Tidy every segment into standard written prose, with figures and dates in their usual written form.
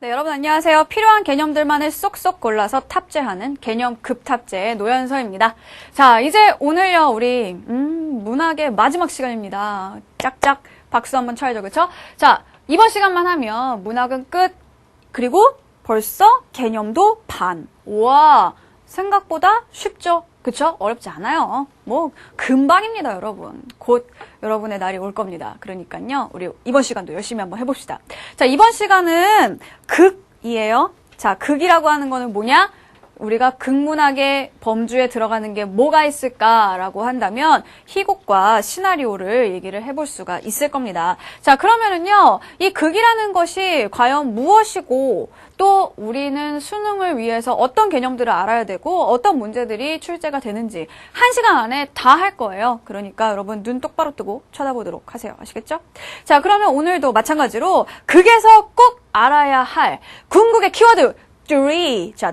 네, 여러분 안녕하세요. 필요한 개념들만을 쏙쏙 골라서 탑재하는 개념 급탑재의 노현서입니다. 자, 이제 오늘요 우리 문학의 마지막 시간입니다. 짝짝 박수 한번 쳐야죠, 그렇죠? 자, 이번 시간만 하면 문학은 끝. 그리고 벌써 개념도 반. 우와, 생각보다 쉽죠? 그쵸? 어렵지 않아요. 뭐 금방입니다, 여러분. 곧 여러분의 날이 올 겁니다. 그러니까요, 우리 이번 시간도 열심히 한번 해봅시다. 자, 이번 시간은 극이에요. 자, 극이라고 하는 거는 뭐냐? 우리가 극문학의 범주에 들어가는 게 뭐가 있을까라고 한다면 희곡과 시나리오를 얘기를 해볼 수가 있을 겁니다. 자, 그러면은요, 이 극이라는 것이 과연 무엇이고 또 우리는 수능을 위해서 어떤 개념들을 알아야 되고 어떤 문제들이 출제가 되는지 1시간 안에 다 할 거예요. 그러니까 여러분 눈 똑바로 뜨고 쳐다보도록 하세요. 아시겠죠? 자, 그러면 오늘도 마찬가지로 극에서 꼭 알아야 할 궁극의 키워드 자,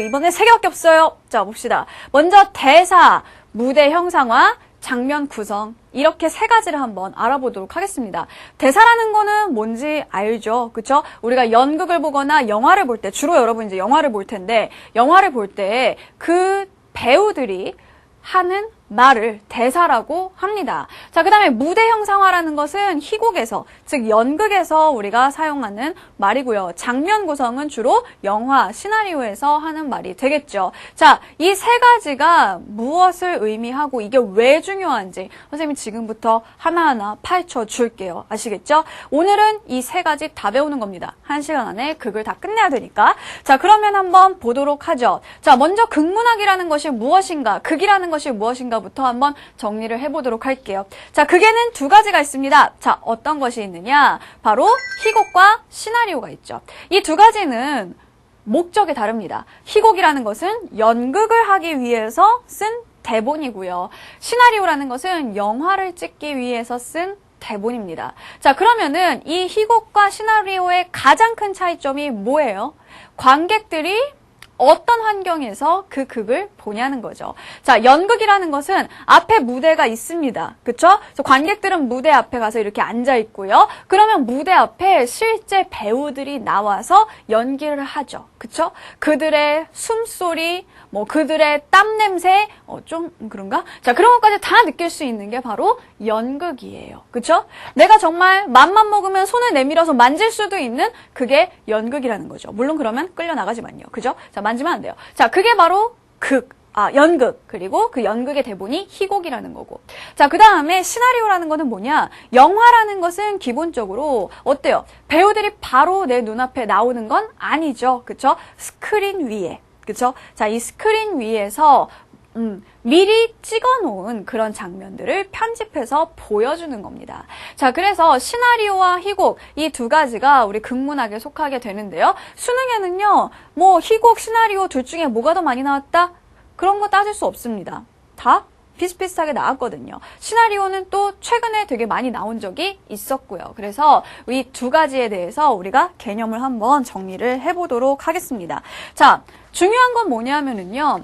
이번에 3개밖에 없어요. 자, 봅시다. 먼저 대사, 무대 형상화, 장면 구성, 이렇게 3가지를 한번 알아보도록 하겠습니다. 대사라는 거는 뭔지 알죠? 그쵸? 우리가 연극을 보거나 영화를 볼 때, 주로 여러분 이제 영화를 볼 텐데, 영화를 볼 때 그 배우들이 하는 말을 대사라고 합니다. 자, 그 다음에 무대 형상화라는 것은 희곡에서, 즉 연극에서 우리가 사용하는 말이고요. 장면 구성은 주로 영화, 시나리오에서 하는 말이 되겠죠. 자, 이 3가지가 무엇을 의미하고 이게 왜 중요한지 선생님이 지금부터 하나하나 파헤쳐 줄게요. 아시겠죠? 오늘은 이 3가지 다 배우는 겁니다. 1시간 안에 극을 다 끝내야 되니까. 자, 그러면 한번 보도록 하죠. 자, 먼저 극문학이라는 것이 무엇인가, 극이라는 것이 무엇인가 부터 한번 정리를 해보도록 할게요. 자, 극에는 2가지가 있습니다. 자, 어떤 것이 있느냐? 바로 희곡과 시나리오가 있죠. 이 2가지는 목적이 다릅니다. 희곡이라는 것은 연극을 하기 위해서 쓴 대본이고요. 시나리오라는 것은 영화를 찍기 위해서 쓴 대본입니다. 자, 그러면은 이 희곡과 시나리오의 가장 큰 차이점이 뭐예요? 관객들이 어떤 환경에서 그 극을 보냐는 거죠. 자, 연극이라는 것은 앞에 무대가 있습니다. 그쵸? 그래서 관객들은 무대 앞에 가서 이렇게 앉아 있고요. 그러면 무대 앞에 실제 배우들이 나와서 연기를 하죠. 그쵸? 그들의 숨소리, 뭐 그들의 땀 냄새, 좀 그런가? 자, 그런 것까지 다 느낄 수 있는 게 바로 연극이에요. 그쵸? 내가 정말 맘만 먹으면 손을 내밀어서 만질 수도 있는 그게 연극이라는 거죠. 물론 그러면 끌려나가지만요. 그죠? 자, 만지면 안 돼요. 자, 그게 바로 연극. 그리고 그 연극의 대본이 희곡이라는 거고. 자, 그 다음에 시나리오라는 거는 뭐냐? 영화라는 것은 기본적으로 어때요? 배우들이 바로 내 눈앞에 나오는 건 아니죠. 그쵸? 스크린 위에. 그쵸? 자, 이 스크린 위에서 미리 찍어놓은 그런 장면들을 편집해서 보여주는 겁니다. 자, 그래서 시나리오와 희곡 이 2가지가 우리 극문학에 속하게 되는데요. 수능에는요, 뭐 희곡, 시나리오 둘 중에 뭐가 더 많이 나왔다? 그런 거 따질 수 없습니다. 다 비슷비슷하게 나왔거든요. 시나리오는 또 최근에 되게 많이 나온 적이 있었고요. 그래서 이 2가지에 대해서 우리가 개념을 한번 정리를 해보도록 하겠습니다. 자, 중요한 건 뭐냐면은요,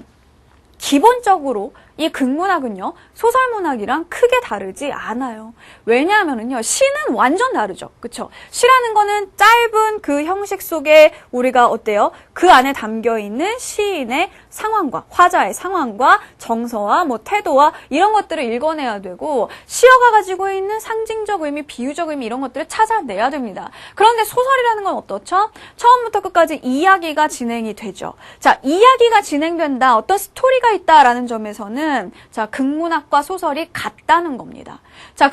기본적으로 이 극문학은요, 소설문학이랑 크게 다르지 않아요. 왜냐하면은요, 시는 완전 다르죠. 그쵸? 시라는 거는 짧은 그 형식 속에 우리가 어때요? 그 안에 담겨있는 시인의 상황과, 화자의 상황과 정서와 뭐 태도와 이런 것들을 읽어내야 되고, 시어가 가지고 있는 상징적 의미, 비유적 의미 이런 것들을 찾아내야 됩니다. 그런데 소설이라는 건 어떻죠? 처음부터 끝까지 이야기가 진행이 되죠. 자, 이야기가 진행된다, 어떤 스토리가 있다라는 점에서는 자, 극문학과 소설이 같다는 겁니다. 자,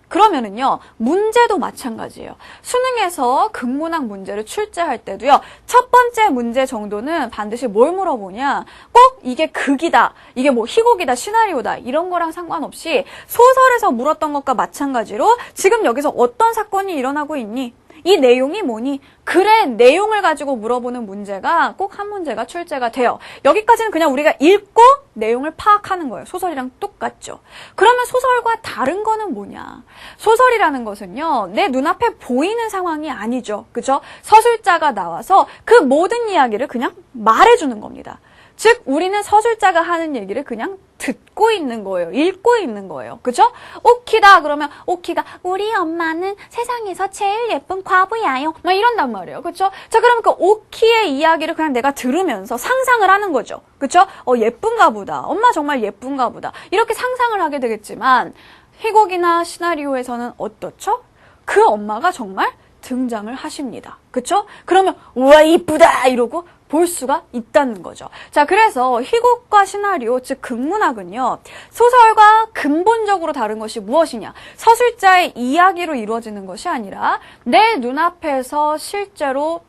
그러면은요, 문제도 마찬가지예요. 수능에서 극문학 문제를 출제할 때도요, 첫 번째 문제 정도는 반드시 뭘 물어보냐? 꼭 이게 극이다, 이게 뭐 희곡이다, 시나리오다, 이런 거랑 상관없이 소설에서 물었던 것과 마찬가지로 지금 여기서 어떤 사건이 일어나고 있니? 이 내용이 뭐니? 글의 내용을 가지고 물어보는 문제가 꼭 한 문제가 출제가 돼요. 여기까지는 그냥 우리가 읽고 내용을 파악하는 거예요. 소설이랑 똑같죠. 그러면 소설과 다른 거는 뭐냐? 소설이라는 것은요, 내 눈앞에 보이는 상황이 아니죠. 그죠? 서술자가 나와서 그 모든 이야기를 그냥 말해주는 겁니다. 즉 우리는 서술자가 하는 얘기를 그냥 듣고 있는 거예요. 읽고 있는 거예요. 그죠? 오키다 그러면 오키가 우리 엄마는 세상에서 제일 예쁜 과부야요. 막 이런단 말이에요. 그죠? 자, 그럼 그 오키의 이야기를 그냥 내가 들으면서 상상을 하는 거죠. 그죠? 예쁜가 보다. 엄마 정말 예쁜가 보다. 이렇게 상상을 하게 되겠지만 희곡이나 시나리오에서는 어떻죠? 그 엄마가 정말 등장을 하십니다. 그쵸? 그러면 우와 이쁘다 이러고 볼 수가 있다는 거죠. 자, 그래서 희곡과 시나리오, 즉 극문학은요. 소설과 근본적으로 다른 것이 무엇이냐? 서술자의 이야기로 이루어지는 것이 아니라 내 눈앞에서 실제로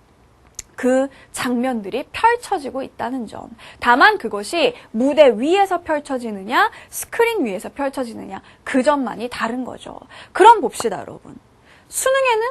그 장면들이 펼쳐지고 있다는 점. 다만 그것이 무대 위에서 펼쳐지느냐, 스크린 위에서 펼쳐지느냐, 그 점만이 다른 거죠. 그럼 봅시다, 여러분. 수능에는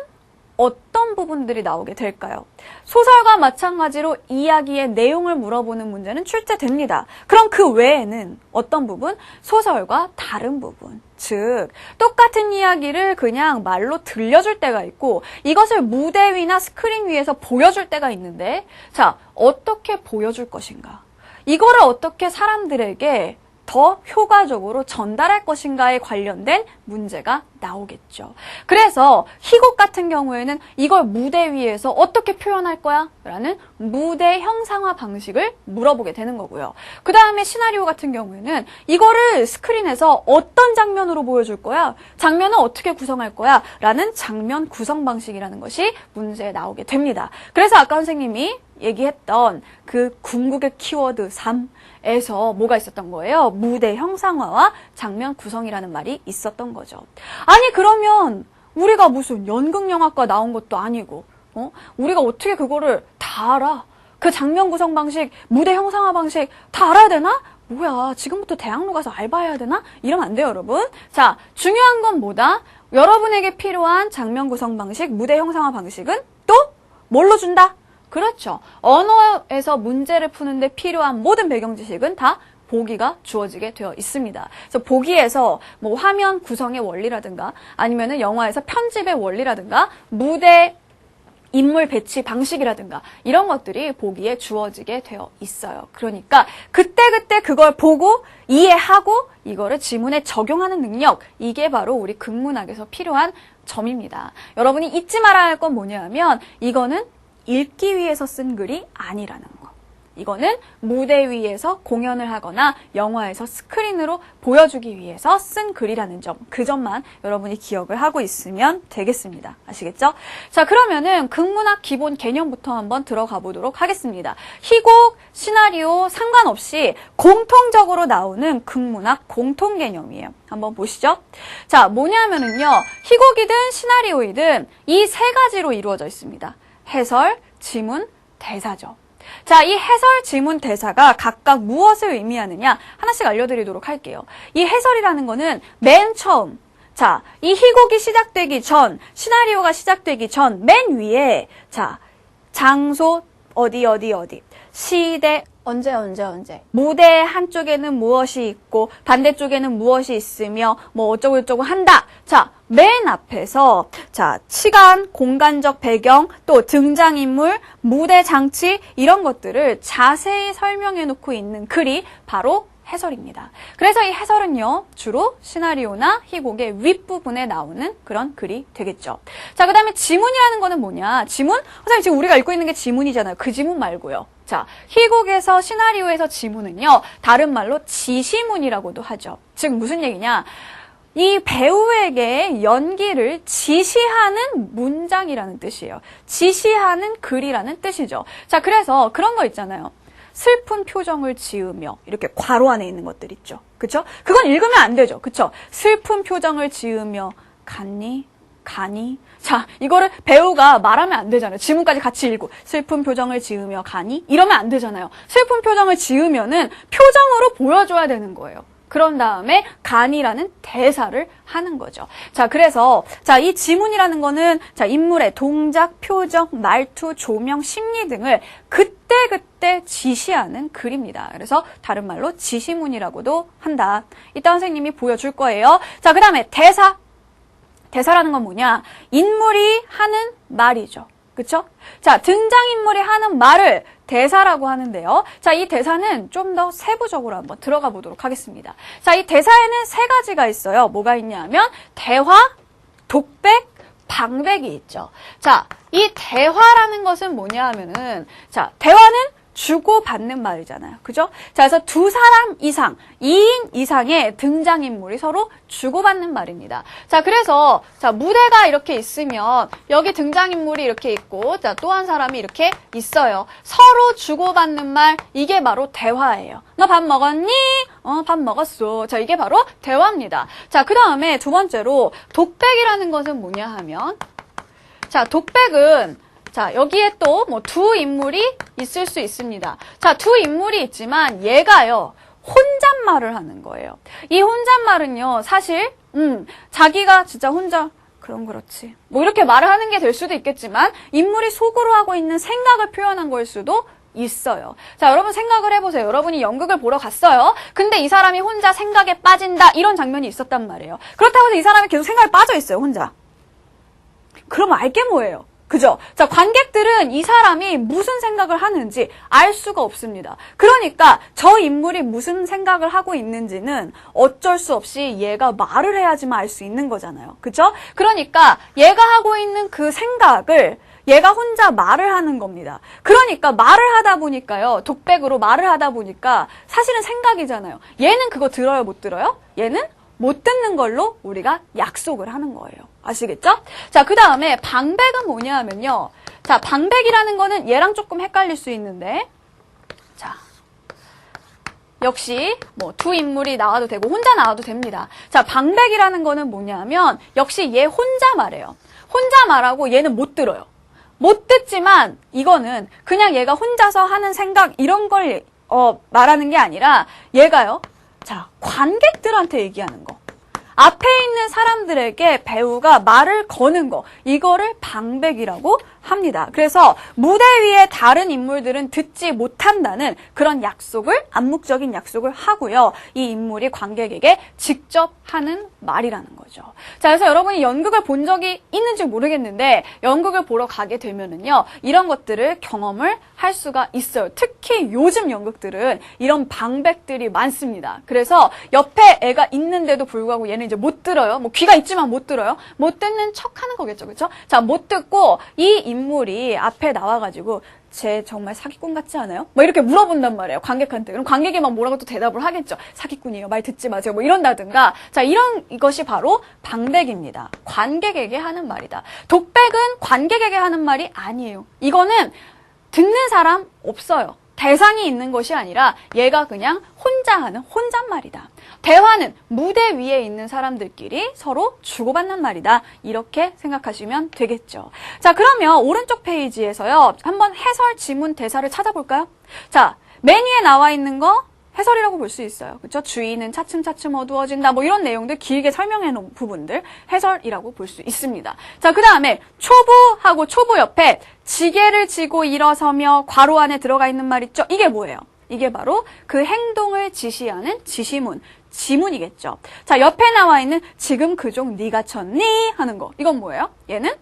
어떤 부분들이 나오게 될까요? 소설과 마찬가지로 이야기의 내용을 물어보는 문제는 출제됩니다. 그럼 그 외에는 어떤 부분? 소설과 다른 부분. 즉, 똑같은 이야기를 그냥 말로 들려줄 때가 있고 이것을 무대 위나 스크린 위에서 보여줄 때가 있는데 자, 어떻게 보여줄 것인가? 이거를 어떻게 사람들에게 더 효과적으로 전달할 것인가에 관련된 문제가 나오겠죠. 그래서 희곡 같은 경우에는 이걸 무대 위에서 어떻게 표현할 거야? 라는 무대 형상화 방식을 물어보게 되는 거고요. 그 다음에 시나리오 같은 경우에는 이거를 스크린에서 어떤 장면으로 보여줄 거야? 장면은 어떻게 구성할 거야? 라는 장면 구성 방식이라는 것이 문제에 나오게 됩니다. 그래서 아까 선생님이 얘기했던 그 궁극의 키워드 3에서 뭐가 있었던 거예요? 무대 형상화와 장면 구성이라는 말이 있었던 거죠. 아니 그러면 우리가 무슨 연극영화과 나온 것도 아니고 우리가 어떻게 그거를 다 알아? 그 장면 구성 방식, 무대 형상화 방식 다 알아야 되나? 뭐야 지금부터 대학로 가서 알바해야 되나? 이러면 안 돼요 여러분. 자, 중요한 건 뭐다? 여러분에게 필요한 장면 구성 방식, 무대 형상화 방식은 또 뭘로 준다? 그렇죠. 언어에서 문제를 푸는데 필요한 모든 배경 지식은 다 보기가 주어지게 되어 있습니다. 그래서 보기에서 뭐 화면 구성의 원리라든가 아니면은 영화에서 편집의 원리라든가 무대 인물 배치 방식이라든가 이런 것들이 보기에 주어지게 되어 있어요. 그러니까 그때그때 그걸 보고 이해하고 이거를 지문에 적용하는 능력, 이게 바로 우리 극문학에서 필요한 점입니다. 여러분이 잊지 말아야 할 건 뭐냐면 이거는 읽기 위해서 쓴 글이 아니라는 거. 이거는 무대 위에서 공연을 하거나 영화에서 스크린으로 보여주기 위해서 쓴 글이라는 점, 그 점만 여러분이 기억을 하고 있으면 되겠습니다. 아시겠죠? 자, 그러면은 극문학 기본 개념부터 한번 들어가 보도록 하겠습니다. 희곡, 시나리오 상관없이 공통적으로 나오는 극문학 공통 개념이에요. 한번 보시죠. 자, 뭐냐면은요. 희곡이든 시나리오이든 이 세 가지로 이루어져 있습니다. 해설, 지문, 대사죠. 자, 이 해설, 지문, 대사가 각각 무엇을 의미하느냐 하나씩 알려드리도록 할게요. 이 해설이라는 거는 맨 처음, 자, 이 희곡이 시작되기 전, 시나리오가 시작되기 전 맨 위에 자, 장소, 어디, 시대, 언제, 무대 한쪽에는 무엇이 있고 반대쪽에는 무엇이 있으며 뭐 어쩌고 한다. 자, 맨 앞에서 자, 시간, 공간적 배경, 또 등장인물, 무대 장치 이런 것들을 자세히 설명해 놓고 있는 글이 바로 해설입니다. 그래서 이 해설은요, 주로 시나리오나 희곡의 윗부분에 나오는 그런 글이 되겠죠. 자, 그 다음에 지문이라는 거는 뭐냐? 지문? 선생님 지금 우리가 읽고 있는 게 지문이잖아요. 그 지문 말고요. 자, 희곡에서 시나리오에서 지문은요, 다른 말로 지시문이라고도 하죠. 즉 무슨 얘기냐? 이 배우에게 연기를 지시하는 문장이라는 뜻이에요. 지시하는 글이라는 뜻이죠. 자, 그래서 그런 거 있잖아요. 슬픈 표정을 지으며 이렇게 괄호 안에 있는 것들 있죠. 그쵸? 그건 읽으면 안 되죠. 그쵸? 슬픈 표정을 지으며 가니? 자, 이거를 배우가 말하면 안 되잖아요. 지문까지 같이 읽고 슬픈 표정을 지으며 가니? 이러면 안 되잖아요. 슬픈 표정을 지으면은 표정으로 보여줘야 되는 거예요. 그런 다음에 간이라는 대사를 하는 거죠. 자, 그래서 자, 이 지문이라는 거는 자, 인물의 동작, 표정, 말투, 조명, 심리 등을 그때 지시하는 글입니다. 그래서 다른 말로 지시문이라고도 한다. 이따 선생님이 보여줄 거예요. 자, 그다음에 대사라는 건 뭐냐? 인물이 하는 말이죠. 그쵸? 자, 등장인물이 하는 말을 대사라고 하는데요. 자, 이 대사는 좀 더 세부적으로 한번 들어가 보도록 하겠습니다. 자, 이 대사에는 세 가지가 있어요. 뭐가 있냐면 대화, 독백, 방백이 있죠. 자, 이 대화라는 것은 뭐냐 하면은, 자, 대화는 주고받는 말이잖아요. 그죠? 자, 그래서 두 사람 이상, 2인 이상의 등장인물이 서로 주고받는 말입니다. 자, 그래서, 자, 무대가 이렇게 있으면, 여기 등장인물이 이렇게 있고, 자, 또 한 사람이 이렇게 있어요. 서로 주고받는 말, 이게 바로 대화예요. 너 밥 먹었니? 밥 먹었어. 자, 이게 바로 대화입니다. 자, 그 다음에 두 번째로, 독백이라는 것은 뭐냐 하면, 자, 독백은, 자, 여기에 또 뭐 두 인물이 있을 수 있습니다. 자, 두 인물이 있지만 얘가요, 혼잣말을 하는 거예요. 이 혼잣말은요, 사실, 자기가 진짜 혼자, 그럼 그렇지. 뭐 이렇게 말을 하는 게 될 수도 있겠지만, 인물이 속으로 하고 있는 생각을 표현한 거일 수도 있어요. 자, 여러분 생각을 해보세요. 여러분이 연극을 보러 갔어요. 근데 이 사람이 혼자 생각에 빠진다. 이런 장면이 있었단 말이에요. 그렇다고 해서 이 사람이 계속 생각에 빠져 있어요, 혼자. 그러면 알게 뭐예요? 그죠? 자, 관객들은 이 사람이 무슨 생각을 하는지 알 수가 없습니다. 그러니까 저 인물이 무슨 생각을 하고 있는지는 어쩔 수 없이 얘가 말을 해야지만 알 수 있는 거잖아요. 그죠? 그러니까 얘가 하고 있는 그 생각을 얘가 혼자 말을 하는 겁니다. 그러니까 말을 하다 보니까요. 독백으로 말을 하다 보니까 사실은 생각이잖아요. 얘는 그거 들어요, 못 들어요? 얘는 못 듣는 걸로 우리가 약속을 하는 거예요. 아시겠죠? 자, 그 다음에 방백은 뭐냐 하면요. 자, 방백이라는 거는 얘랑 조금 헷갈릴 수 있는데, 자, 역시 뭐 두 인물이 나와도 되고 혼자 나와도 됩니다. 자, 방백이라는 거는 뭐냐 하면 역시 얘 혼자 말해요. 혼자 말하고 얘는 못 들어요. 못 듣지만 이거는 그냥 얘가 혼자서 하는 생각 이런 걸 말하는 게 아니라 얘가요. 자, 관객들한테 얘기하는 거. 앞에 있는 사람들에게 배우가 말을 거는 거. 이거를 방백이라고 합니다. 그래서 무대 위에 다른 인물들은 듣지 못한다는 그런 약속을, 암묵적인 약속을 하고요. 이 인물이 관객에게 직접 하는 말이라는 거죠. 자, 그래서 여러분이 연극을 본 적이 있는지 모르겠는데 연극을 보러 가게 되면은요. 이런 것들을 경험을 할 수가 있어요. 특히 요즘 연극들은 이런 방백들이 많습니다. 그래서 옆에 애가 있는데도 불구하고 얘는 이제 못 들어요. 뭐 귀가 있지만 못 들어요. 못 듣는 척 하는 거겠죠. 그렇죠? 자, 못 듣고 이 인물이 앞에 나와가지고 쟤 정말 사기꾼 같지 않아요? 뭐 이렇게 물어본단 말이에요. 관객한테. 그럼 관객이 막 뭐라고 또 대답을 하겠죠. 사기꾼이에요. 말 듣지 마세요. 뭐 이런다든가. 자, 이것이 바로 방백입니다. 관객에게 하는 말이다. 독백은 관객에게 하는 말이 아니에요. 이거는 듣는 사람 없어요. 대상이 있는 것이 아니라 얘가 그냥 혼자 하는 혼잣말이다. 대화는 무대 위에 있는 사람들끼리 서로 주고받는 말이다. 이렇게 생각하시면 되겠죠. 자, 그러면 오른쪽 페이지에서요. 한번 해설, 지문, 대사를 찾아볼까요? 자, 맨 위에 나와 있는 거 해설이라고 볼 수 있어요. 그렇죠? 주위는 차츰차츰 어두워진다. 뭐 이런 내용들 길게 설명해 놓은 부분들 해설이라고 볼 수 있습니다. 자, 그 다음에 초보하고 초보 옆에 지게를 지고 일어서며 괄호 안에 들어가 있는 말 있죠? 이게 뭐예요? 이게 바로 그 행동을 지시하는 지시문, 지문이겠죠. 자, 옆에 나와 있는 지금 그 종 네가 쳤니? 하는 거. 이건 뭐예요? 얘는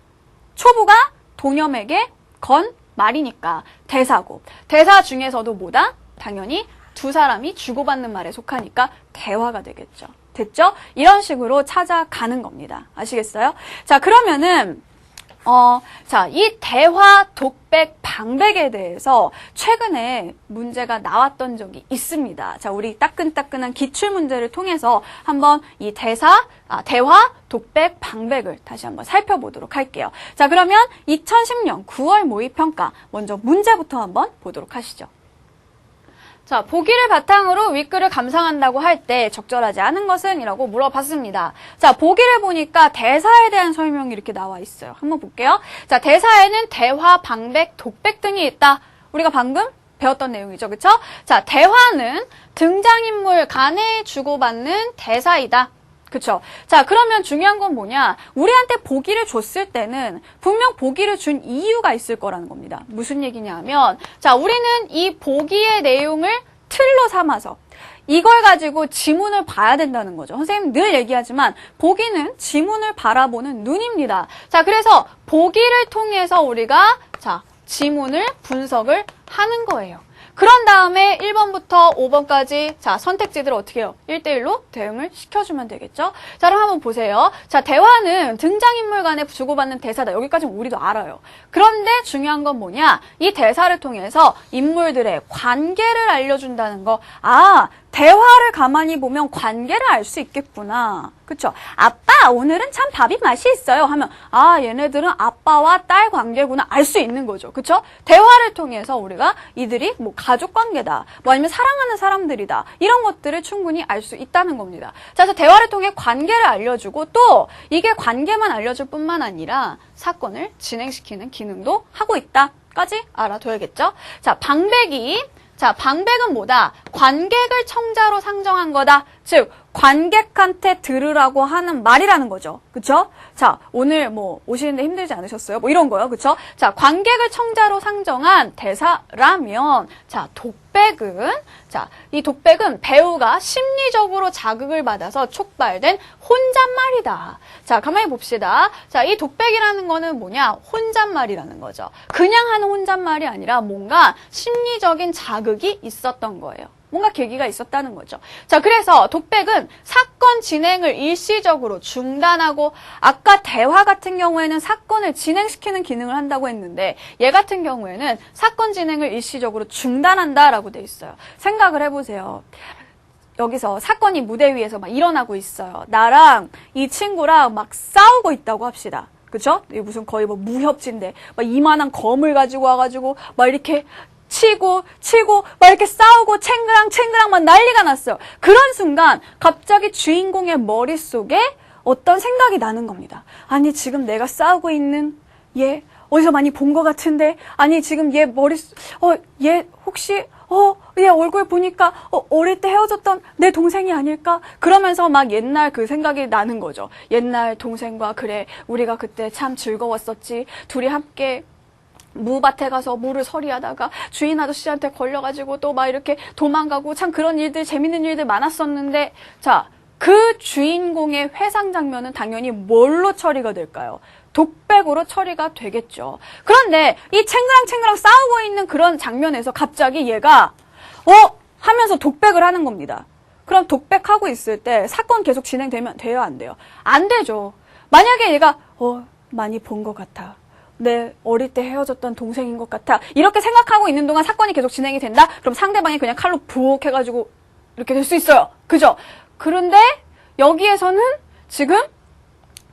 초보가 도념에게 건 말이니까 대사고. 대사 중에서도 뭐다? 당연히 두 사람이 주고받는 말에 속하니까 대화가 되겠죠. 됐죠? 이런 식으로 찾아가는 겁니다. 아시겠어요? 자, 그러면은 자, 이 대화, 독백, 방백에 대해서 최근에 문제가 나왔던 적이 있습니다. 자, 우리 따끈따끈한 기출 문제를 통해서 한번 이 대화, 독백, 방백을 다시 한번 살펴보도록 할게요. 자, 그러면 2010년 9월 모의평가 먼저 문제부터 한번 보도록 하시죠. 자, 보기를 바탕으로 윗글을 감상한다고 할 때 적절하지 않은 것은? 이라고 물어봤습니다. 자, 보기를 보니까 대사에 대한 설명이 이렇게 나와 있어요. 한번 볼게요. 자, 대사에는 대화, 방백, 독백 등이 있다. 우리가 방금 배웠던 내용이죠. 그쵸? 자, 대화는 등장인물 간에 주고받는 대사이다. 그쵸? 자, 그러면 중요한 건 뭐냐? 우리한테 보기를 줬을 때는 분명 보기를 준 이유가 있을 거라는 겁니다. 무슨 얘기냐 하면, 자, 우리는 이 보기의 내용을 틀로 삼아서 이걸 가지고 지문을 봐야 된다는 거죠. 선생님 늘 얘기하지만 보기는 지문을 바라보는 눈입니다. 자, 그래서 보기를 통해서 우리가 자, 지문을 분석을 하는 거예요. 그런 다음에 1번부터 5번까지 자 선택지들을 어떻게 해요? 1대1로 대응을 시켜주면 되겠죠? 자 그럼 한번 보세요. 자 대화는 등장인물 간에 주고받는 대사다. 여기까지는 우리도 알아요. 그런데 중요한 건 뭐냐? 이 대사를 통해서 인물들의 관계를 알려준다는 거. 아 대화를 가만히 보면 관계를 알 수 있겠구나. 그쵸? 아빠 오늘은 참 밥이 맛이 있어요 하면 아 얘네들은 아빠와 딸 관계구나 알 수 있는 거죠. 그쵸? 대화를 통해서 우리가 이들이 뭐 가족 관계다 뭐 아니면 사랑하는 사람들이다 이런 것들을 충분히 알 수 있다는 겁니다. 자 그래서 대화를 통해 관계를 알려주고 또 이게 관계만 알려줄 뿐만 아니라 사건을 진행시키는 기능도 하고 있다까지 알아둬야겠죠. 자 방백은 뭐다? 관객을 청자로 상정한 거다. 즉 관객한테 들으라고 하는 말이라는 거죠. 그쵸? 자, 오늘 뭐 오시는데 힘들지 않으셨어요? 뭐 이런 거요. 그쵸? 자, 관객을 청자로 상정한 대사라면 자, 이 독백은 배우가 심리적으로 자극을 받아서 촉발된 혼잣말이다. 자, 가만히 봅시다. 자, 이 독백이라는 거는 뭐냐? 혼잣말이라는 거죠. 그냥 하는 혼잣말이 아니라 뭔가 심리적인 자극이 있었던 거예요. 뭔가 계기가 있었다는 거죠. 자, 그래서 독백은 사건 진행을 일시적으로 중단하고 아까 대화 같은 경우에는 사건을 진행시키는 기능을 한다고 했는데 얘 같은 경우에는 사건 진행을 일시적으로 중단한다라고 돼 있어요. 생각을 해보세요. 여기서 사건이 무대 위에서 막 일어나고 있어요. 나랑 이 친구랑 막 싸우고 있다고 합시다. 그쵸? 이게 무슨 거의 뭐 무협지인데 막 이만한 검을 가지고 와가지고 막 이렇게 치고 막 이렇게 싸우고 챙그랑 막 난리가 났어요. 그런 순간 갑자기 주인공의 머릿속에 어떤 생각이 나는 겁니다. 아니 지금 내가 싸우고 있는 얘 어디서 많이 본 것 같은데 아니 지금 얘 얘 혹시 얘 얼굴 보니까 어릴 때 헤어졌던 내 동생이 아닐까? 그러면서 막 옛날 그 생각이 나는 거죠. 옛날 동생과 그래 우리가 그때 참 즐거웠었지. 둘이 함께 무밭에 가서 무를 서리하다가 주인 아저씨한테 걸려가지고 또 막 이렇게 도망가고 참 그런 일들 재밌는 일들 많았었는데 자, 그 주인공의 회상 장면은 당연히 뭘로 처리가 될까요? 독백으로 처리가 되겠죠. 그런데 이 챙그랑 싸우고 있는 그런 장면에서 갑자기 얘가 하면서 독백을 하는 겁니다. 그럼 독백하고 있을 때 사건 계속 진행되면 돼요, 안 돼요? 안 되죠. 만약에 얘가 많이 본 것 같아. 내 어릴 때 헤어졌던 동생인 것 같아. 이렇게 생각하고 있는 동안 사건이 계속 진행이 된다? 그럼 상대방이 그냥 칼로 부엌 해가지고 이렇게 될 수 있어요. 그죠? 그런데 여기에서는 지금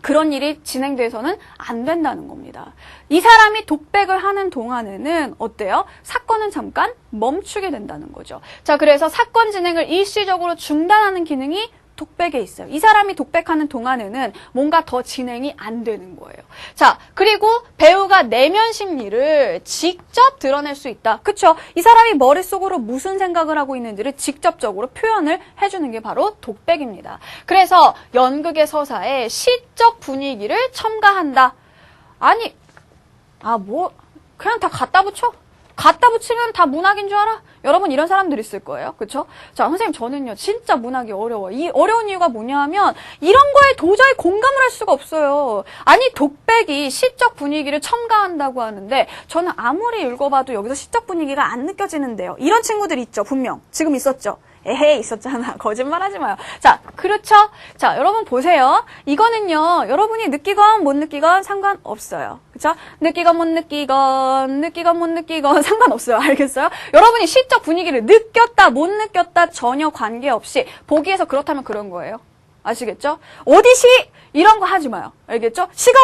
그런 일이 진행돼서는 안 된다는 겁니다. 이 사람이 독백을 하는 동안에는 어때요? 사건은 잠깐 멈추게 된다는 거죠. 자, 그래서 사건 진행을 일시적으로 중단하는 기능이 독백에 있어요. 이 사람이 독백하는 동안에는 뭔가 더 진행이 안 되는 거예요. 자, 그리고 배우가 내면 심리를 직접 드러낼 수 있다. 그쵸? 이 사람이 머릿속으로 무슨 생각을 하고 있는지를 직접적으로 표현을 해주는 게 바로 독백입니다. 그래서 연극의 서사에 시적 분위기를 첨가한다. 아니, 그냥 다 갖다 붙여? 갖다 붙이면 다 문학인 줄 알아? 여러분 이런 사람들 있을 거예요. 그쵸? 자, 선생님 저는요 진짜 문학이 어려워요. 이 어려운 이유가 뭐냐 하면 이런 거에 도저히 공감을 할 수가 없어요. 아니 독백이 시적 분위기를 첨가한다고 하는데 저는 아무리 읽어봐도 여기서 시적 분위기가 안 느껴지는데요. 이런 친구들 있죠. 분명. 지금 있었죠. 에헤이 있었잖아. 거짓말하지 마요. 자, 그렇죠? 자, 여러분 보세요. 이거는요. 여러분이 느끼건 못 느끼건 상관없어요. 그쵸? 느끼건 못 느끼건 상관없어요. 알겠어요? 여러분이 시적 분위기를 느꼈다 못 느꼈다 전혀 관계없이 보기에서 그렇다면 그런 거예요. 아시겠죠? 어디시 이런 거 하지 마요. 알겠죠? 시가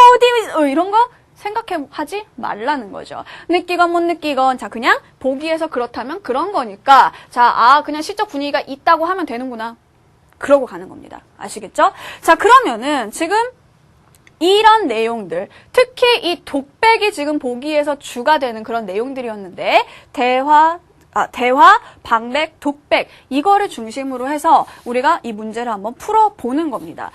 어디 이런 거 생각하지 말라는 거죠. 느끼건 못 느끼건 자 그냥 보기에서 그렇다면 그런 거니까 자 그냥 시적 분위기가 있다고 하면 되는구나. 그러고 가는 겁니다. 아시겠죠? 자 그러면은 지금 이런 내용들 특히 이 독백이 지금 보기에서 주가 되는 그런 내용들이었는데 대화, 방백, 독백 이거를 중심으로 해서 우리가 이 문제를 한번 풀어보는 겁니다.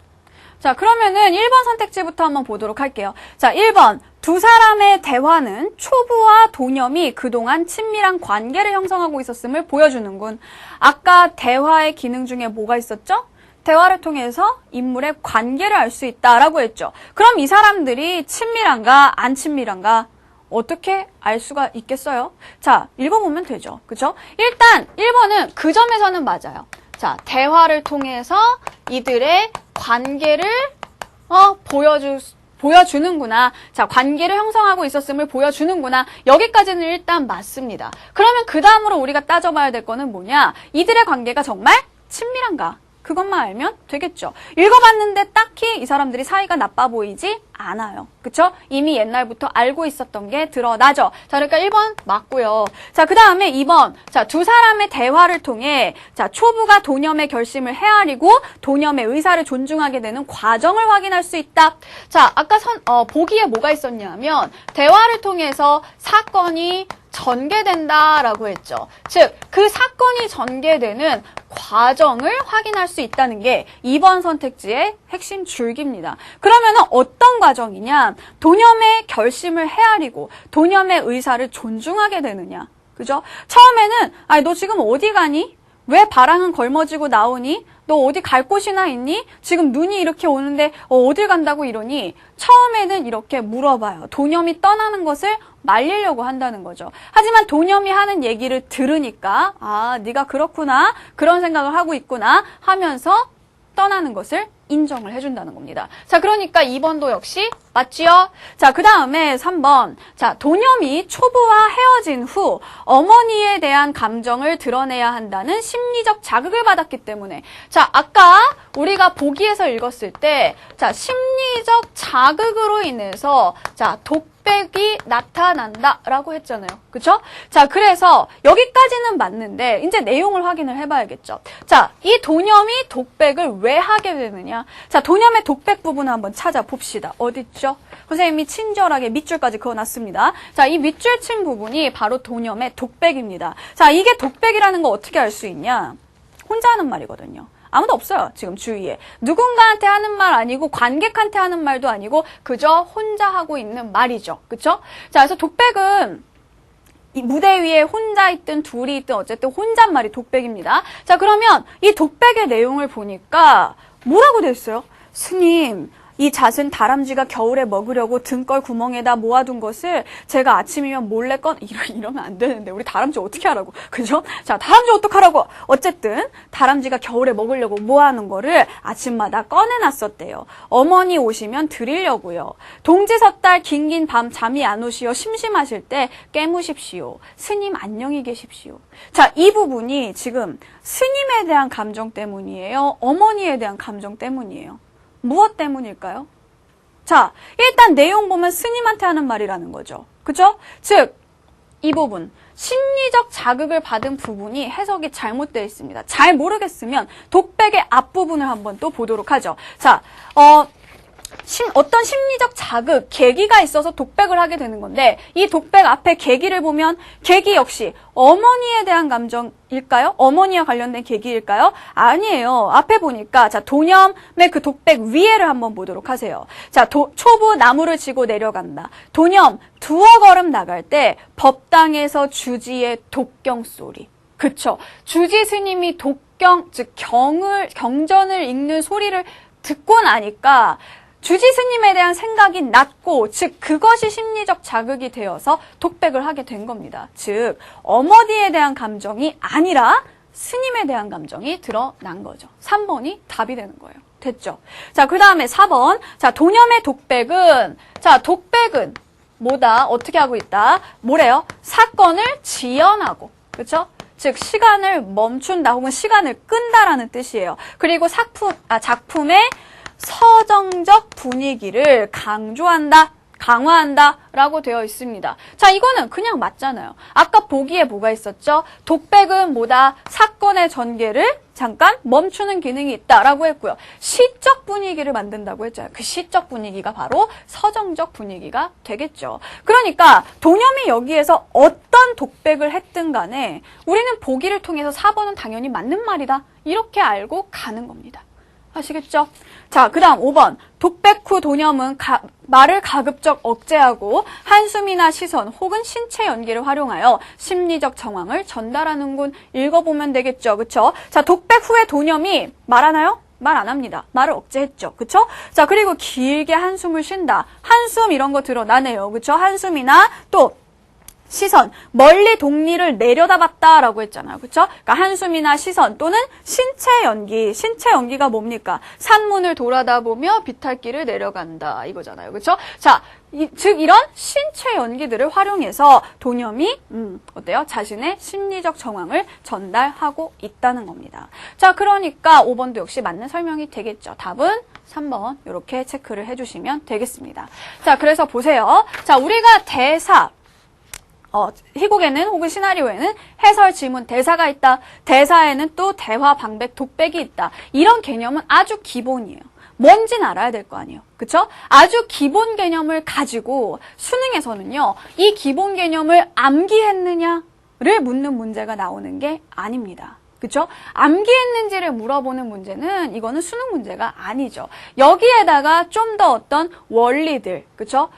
자, 그러면은 1번 선택지부터 한번 보도록 할게요. 자, 1번. 두 사람의 대화는 초부와 도념이 그동안 친밀한 관계를 형성하고 있었음을 보여주는군. 아까 대화의 기능 중에 뭐가 있었죠? 대화를 통해서 인물의 관계를 알 수 있다라고 했죠. 그럼 이 사람들이 친밀한가, 안 친밀한가? 어떻게 알 수가 있겠어요? 자, 읽어보면 되죠. 그죠? 일단 1번은 그 점에서는 맞아요. 자, 대화를 통해서 이들의 관계를 보여주는구나. 자, 관계를 형성하고 있었음을 보여주는구나. 여기까지는 일단 맞습니다. 그러면 그 다음으로 우리가 따져봐야 될 거는 뭐냐? 이들의 관계가 정말 친밀한가? 그것만 알면 되겠죠. 읽어봤는데 딱히 이 사람들이 사이가 나빠 보이지 않아요. 그쵸? 이미 옛날부터 알고 있었던 게 드러나죠. 자, 그러니까 1번 맞고요. 자, 그 다음에 2번. 자, 두 사람의 대화를 통해 자, 초부가 도념의 결심을 헤아리고 도념의 의사를 존중하게 되는 과정을 확인할 수 있다. 자, 아까 보기에 뭐가 있었냐면 대화를 통해서 사건이 전개된다라고 했죠. 즉, 그 사건이 전개되는 과정을 확인할 수 있다는 게 2번 선택지의 핵심 줄기입니다. 그러면 어떤 과정이냐? 도념의 결심을 헤아리고 도념의 의사를 존중하게 되느냐? 그죠? 처음에는 아니 너 지금 어디 가니? 왜 바람은 걸머지고 나오니? 너 어디 갈 곳이나 있니? 지금 눈이 이렇게 오는데 어딜 간다고 이러니? 처음에는 이렇게 물어봐요. 도념이 떠나는 것을 말리려고 한다는 거죠. 하지만 도념이 하는 얘기를 들으니까 아, 네가 그렇구나. 그런 생각을 하고 있구나 하면서 떠나는 것을 인정을 해준다는 겁니다. 자, 그러니까 2번도 역시 맞지요? 자, 그 다음에 3번. 자, 도념이 초부와 헤어진 후 어머니에 대한 감정을 드러내야 한다는 심리적 자극을 받았기 때문에. 자, 아까 우리가 보기에서 읽었을 때, 자, 심리적 자극으로 인해서, 자, 독백이 나타난다라고 했잖아요. 그쵸? 자, 그래서 여기까지는 맞는데, 이제 내용을 확인을 해봐야겠죠. 자, 이 도념이 독백을 왜 하게 되느냐? 자, 도념의 독백 부분을 한번 찾아봅시다. 어딨죠? 선생님이 친절하게 밑줄까지 그어놨습니다. 자, 이 밑줄 친 부분이 바로 도념의 독백입니다. 자, 이게 독백이라는 거 어떻게 알 수 있냐? 혼자 하는 말이거든요. 아무도 없어요. 지금 주위에. 누군가한테 하는 말 아니고 관객한테 하는 말도 아니고 그저 혼자 하고 있는 말이죠. 그쵸? 자, 그래서 독백은 이 무대 위에 혼자 있든 둘이 있든 어쨌든 혼잣말이 독백입니다. 자, 그러면 이 독백의 내용을 보니까 뭐라고 돼 있어요? 스님, 이 잣은 다람쥐가 겨울에 먹으려고 등골 구멍에다 모아둔 것을 제가 아침이면 몰래 이러면 안 되는데 우리 다람쥐 어떻게 하라고, 그죠? 자, 다람쥐 어떡하라고? 어쨌든 다람쥐가 겨울에 먹으려고 모아놓은 거를 아침마다 꺼내놨었대요. 어머니 오시면 드리려고요. 동지 섣달 긴긴 밤 잠이 안 오시어 심심하실 때 깨무십시오. 스님 안녕히 계십시오. 자, 이 부분이 지금 스님에 대한 감정 때문이에요? 어머니에 대한 감정 때문이에요? 무엇 때문일까요? 자, 일단 내용 보면 스님한테 하는 말이라는 거죠. 그죠? 즉, 이 부분, 심리적 자극을 받은 부분이 해석이 잘못되어 있습니다. 잘 모르겠으면 독백의 앞부분을 한번 또 보도록 하죠. 자, 어떤 심리적 자극, 계기가 있어서 독백을 하게 되는 건데 이 독백 앞에 계기를 보면 계기 역시 어머니에 대한 감정일까요? 어머니와 관련된 계기일까요? 아니에요. 앞에 보니까 자, 도념의 그 독백 위에를 한번 보도록 하세요. 자, 초부 나무를 지고 내려간다. 도념 두어 걸음 나갈 때 법당에서 주지의 독경 소리. 그쵸? 주지 스님이 독경, 즉 경전을 읽는 소리를 듣고 나니까 주지 스님에 대한 생각이 낮고, 즉 그것이 심리적 자극이 되어서 독백을 하게 된 겁니다. 즉 어머니에 대한 감정이 아니라 스님에 대한 감정이 드러난 거죠. 3번이 답이 되는 거예요. 됐죠? 자, 그 다음에 4번. 자, 도념의 독백은, 자, 독백은 뭐다? 어떻게 하고 있다? 뭐래요? 사건을 지연하고, 그렇죠? 즉 시간을 멈춘다 혹은 시간을 끈다라는 뜻이에요. 그리고 작품의 서정적 분위기를 강화한다 라고 되어 있습니다. 자, 이거는 그냥 맞잖아요. 아까 보기에 뭐가 있었죠? 독백은 뭐다? 사건의 전개를 잠깐 멈추는 기능이 있다라고 했고요. 시적 분위기를 만든다고 했잖아요. 그 시적 분위기가 바로 서정적 분위기가 되겠죠. 그러니까 도념이 여기에서 어떤 독백을 했든 간에 우리는 보기를 통해서 4번은 당연히 맞는 말이다. 이렇게 알고 가는 겁니다. 아시겠죠? 자, 그 다음 5번. 독백 후 도념은 말을 가급적 억제하고 한숨이나 시선 혹은 신체 연기를 활용하여 심리적 정황을 전달하는군. 읽어보면 되겠죠. 그쵸? 자, 독백 후에 도념이 말하나요? 말 안 합니다. 말을 억제했죠. 그쵸? 자, 그리고 길게 한숨을 쉰다. 한숨 이런 거 드러나네요. 그쵸? 한숨이나 또 시선, 멀리 동리를 내려다봤다라고 했잖아요. 그쵸? 그러니까 한숨이나 시선 또는 신체 연기. 신체 연기가 뭡니까? 산문을 돌아다보며 비탈길을 내려간다. 이거잖아요. 그쵸? 자, 즉 이런 신체 연기들을 활용해서 도념이 어때요? 자신의 심리적 정황을 전달하고 있다는 겁니다. 자, 그러니까 5번도 역시 맞는 설명이 되겠죠. 답은 3번 이렇게 체크를 해주시면 되겠습니다. 자, 그래서 보세요. 자, 우리가 대사 희곡에는 혹은 시나리오에는 해설, 지문, 대사가 있다. 대사에는 또 대화, 방백, 독백이 있다. 이런 개념은 아주 기본이에요. 뭔지는 알아야 될 거 아니에요. 그쵸? 아주 기본 개념을 가지고 수능에서는요, 이 기본 개념을 암기했느냐를 묻는 문제가 나오는 게 아닙니다. 그쵸? 암기했는지를 물어보는 문제는 이거는 수능 문제가 아니죠. 여기에다가 좀 더 어떤 원리들, 그쵸?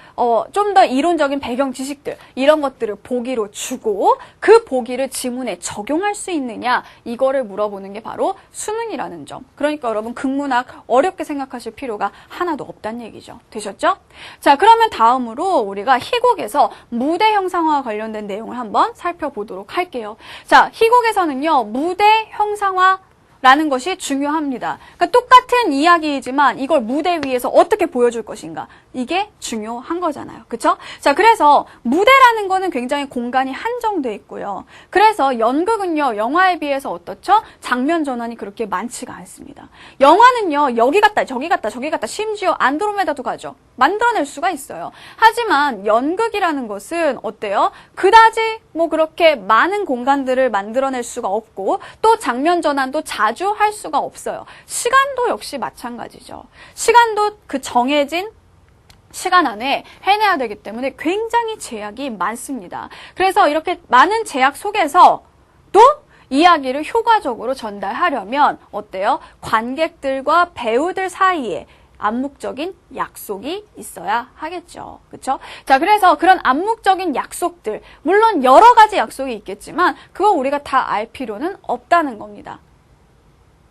좀 더 이론적인 배경 지식들, 이런 것들을 보기로 주고 그 보기를 지문에 적용할 수 있느냐, 이거를 물어보는 게 바로 수능이라는 점. 그러니까 여러분 국문학 어렵게 생각하실 필요가 하나도 없다는 얘기죠. 되셨죠? 자, 그러면 다음으로 우리가 희곡에서 무대 형상화와 관련된 내용을 한번 살펴보도록 할게요. 자, 희곡에서는요, 무대 형상화라는 것이 중요합니다. 그러니까 똑같은 이야기이지만 이걸 무대 위에서 어떻게 보여줄 것인가, 이게 중요한 거잖아요. 그쵸? 자, 그래서 무대라는 거는 굉장히 공간이 한정돼 있고요. 그래서 연극은요, 영화에 비해서 어떻죠? 장면 전환이 그렇게 많지가 않습니다. 영화는요, 여기 갔다 저기 갔다 저기 갔다 심지어 안드로메다도 가죠. 만들어낼 수가 있어요. 하지만 연극이라는 것은 어때요? 그다지 뭐 그렇게 많은 공간들을 만들어낼 수가 없고 또 장면 전환도 자주 할 수가 없어요. 시간도 역시 마찬가지죠. 시간도 그 정해진 시간 안에 해내야 되기 때문에 굉장히 제약이 많습니다. 그래서 이렇게 많은 제약 속에서 또 이야기를 효과적으로 전달하려면 어때요? 관객들과 배우들 사이에 암묵적인 약속이 있어야 하겠죠. 그쵸? 자, 그래서 그런 암묵적인 약속들, 물론 여러 가지 약속이 있겠지만 그거 우리가 다 알 필요는 없다는 겁니다.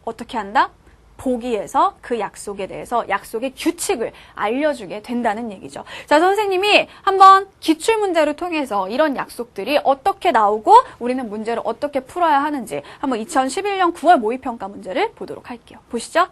어떻게 한다? 보기에서 그 약속에 대해서 약속의 규칙을 알려주게 된다는 얘기죠. 자, 선생님이 한번 기출문제를 통해서 이런 약속들이 어떻게 나오고 우리는 문제를 어떻게 풀어야 하는지 한번 2011년 9월 모의평가 문제를 보도록 할게요. 보시죠.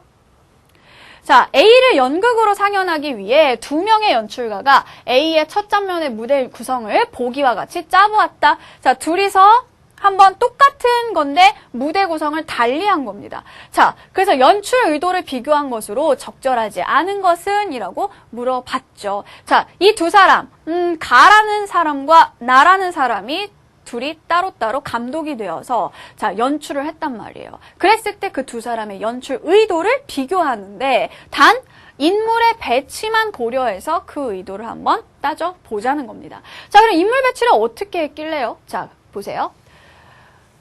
자, A를 연극으로 상연하기 위해 2명의 연출가가 A의 첫 장면의 무대 구성을 보기와 같이 짜보았다. 자, 둘이서 한번 똑같은 건데 무대 구성을 달리한 겁니다. 자, 그래서 연출 의도를 비교한 것으로 적절하지 않은 것은? 이라고 물어봤죠. 자, 이 두 사람, 가라는 사람과 나라는 사람이 둘이 따로따로 감독이 되어서 자, 연출을 했단 말이에요. 그랬을 때 그 두 사람의 연출 의도를 비교하는데 단 인물의 배치만 고려해서 그 의도를 한번 따져보자는 겁니다. 자, 그럼 인물 배치를 어떻게 했길래요? 자, 보세요.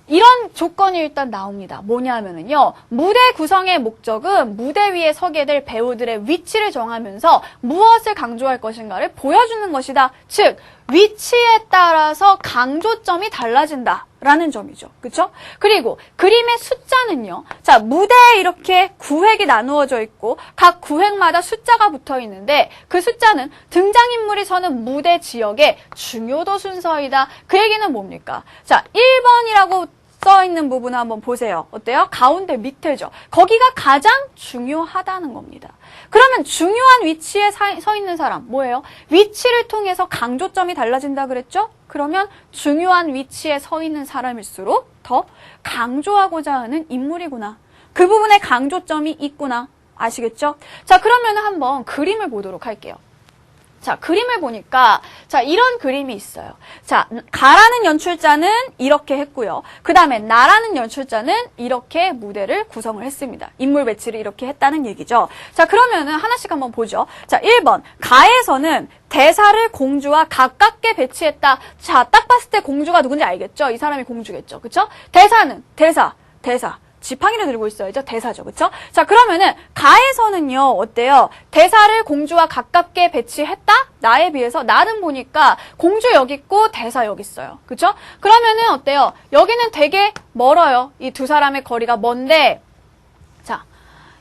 이런 조건이 일단 나옵니다. 뭐냐 하면은요, 무대 구성의 목적은 무대 위에 서게 될 배우들의 위치를 정하면서 무엇을 강조할 것인가를 보여주는 것이다. 즉, 위치에 따라서 강조점이 달라진다. 라는 점이죠. 그쵸? 그리고 그림의 숫자는요. 자, 무대에 이렇게 구획이 나누어져 있고 각 구획마다 숫자가 붙어 있는데 그 숫자는 등장인물이 서는 무대 지역의 중요도 순서이다. 그 얘기는 뭡니까? 자, 1번이라고 써 있는 부분 한번 보세요. 어때요? 가운데 밑에죠. 거기가 가장 중요하다는 겁니다. 그러면 중요한 위치에 서 있는 사람 뭐예요? 위치를 통해서 강조점이 달라진다 그랬죠? 그러면 중요한 위치에 서 있는 사람일수록 더 강조하고자 하는 인물이구나. 그 부분에 강조점이 있구나. 아시겠죠? 자, 그러면 한번 그림을 보도록 할게요. 자, 그림을 보니까 자, 이런 그림이 있어요. 자, 가라는 연출자는 이렇게 했고요. 그 다음에 나라는 연출자는 이렇게 무대를 구성을 했습니다. 인물 배치를 이렇게 했다는 얘기죠. 자, 그러면은 하나씩 한번 보죠. 자, 1번. 가에서는 대사를 공주와 가깝게 배치했다. 자, 딱 봤을 때 공주가 누군지 알겠죠? 이 사람이 공주겠죠. 그쵸? 대사는 대사. 지팡이를 들고 있어야죠. 대사죠. 그쵸? 자, 그러면은 가에서는요. 어때요? 대사를 공주와 가깝게 배치했다? 나에 비해서 나는 보니까 공주 여기 있고 대사 여기 있어요. 그쵸? 그러면은 어때요? 여기는 되게 멀어요. 이 두 사람의 거리가 먼데 자,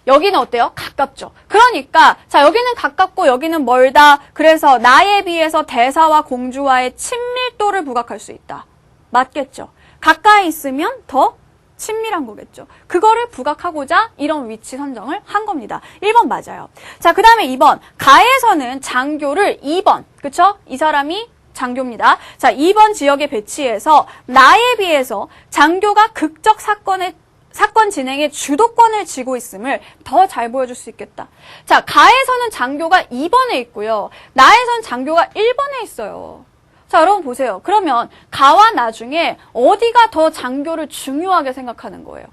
여기는 어때요? 가깝죠. 그러니까 자 여기는 가깝고 여기는 멀다. 그래서 나에 비해서 대사와 공주와의 친밀도를 부각할 수 있다. 맞겠죠? 가까이 있으면 더 친밀한 거겠죠. 그거를 부각하고자 이런 위치 선정을 한 겁니다. 1번 맞아요. 자, 그 다음에 2번. 가에서는 장교를 2번. 그쵸? 이 사람이 장교입니다. 자, 2번 지역에 배치해서 나에 비해서 장교가 극적 사건 진행의 주도권을 쥐고 있음을 더 잘 보여줄 수 있겠다. 자, 가에서는 장교가 2번에 있고요. 나에선 장교가 1번에 있어요. 자, 여러분 보세요. 그러면 가와 나 중에 어디가 더 장교를 중요하게 생각하는 거예요?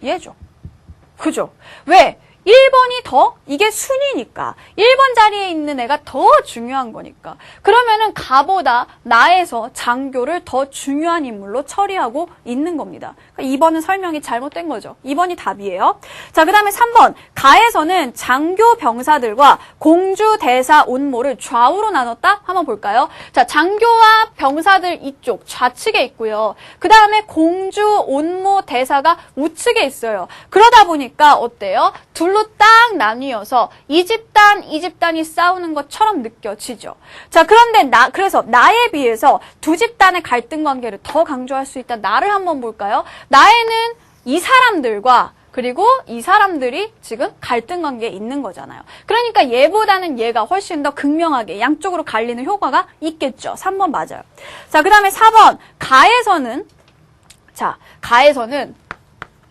얘죠. 그죠? 왜? 1번이 더 이게 순위니까 1번 자리에 있는 애가 더 중요한 거니까 그러면은 가보다 나에서 장교를 더 중요한 인물로 처리하고 있는 겁니다. 그러니까 2번은 설명이 잘못된 거죠. 2번이 답이에요. 자, 그 다음에 3번 가에서는 장교 병사들과 공주 대사 온모를 좌우로 나눴다? 한번 볼까요? 자, 장교와 병사들 이쪽 좌측에 있고요. 그 다음에 공주 온모 대사가 우측에 있어요. 그러다 보니까 어때요? 둘로 딱 나뉘어서 이 집단이 싸우는 것처럼 느껴지죠. 자, 그런데 그래서 나에 비해서 두 집단의 갈등 관계를 더 강조할 수 있다. 나를 한번 볼까요? 나에는 이 사람들과 그리고 이 사람들이 지금 갈등 관계에 있는 거잖아요. 그러니까 얘보다는 얘가 훨씬 더 극명하게 양쪽으로 갈리는 효과가 있겠죠. 3번 맞아요. 자, 그 다음에 4번 가에서는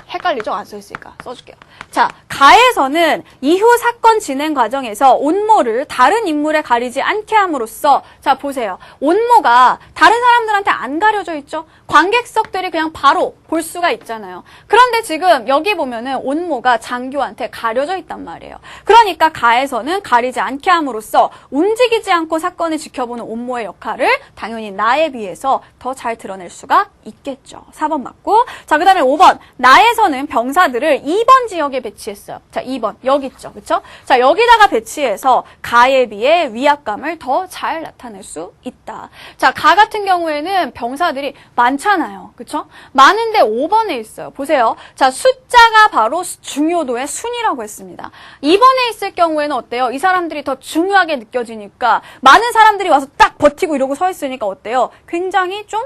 헷갈리죠? 안 써있으니까 써줄게요. 자, 가에서는 이후 사건 진행 과정에서 온모를 다른 인물에 가리지 않게 함으로써 자, 보세요. 온모가 다른 사람들한테 안 가려져 있죠? 관객석들이 그냥 바로 볼 수가 있잖아요. 그런데 지금 여기 보면은 온모가 장교한테 가려져 있단 말이에요. 그러니까 가에서는 가리지 않게 함으로써 움직이지 않고 사건을 지켜보는 온모의 역할을 당연히 나에 비해서 더 잘 드러낼 수가 있겠죠. 4번 맞고. 자, 그 다음에 5번. 나에서는 병사들을 2번 지역에 배치했어요. 자, 2번. 여기 있죠. 그쵸? 자, 여기다가 배치해서 가에 비해 위압감을 더 잘 나타낼 수 있다. 자, 가 같은 경우에는 병사들이 많잖아요. 그쵸? 많은데 5번에 있어요. 보세요. 자, 숫자가 바로 중요도의 순이라고 했습니다. 2번에 있을 경우에는 어때요? 이 사람들이 더 중요하게 느껴지니까 많은 사람들이 와서 딱 버티고 이러고 서 있으니까 어때요? 굉장히 좀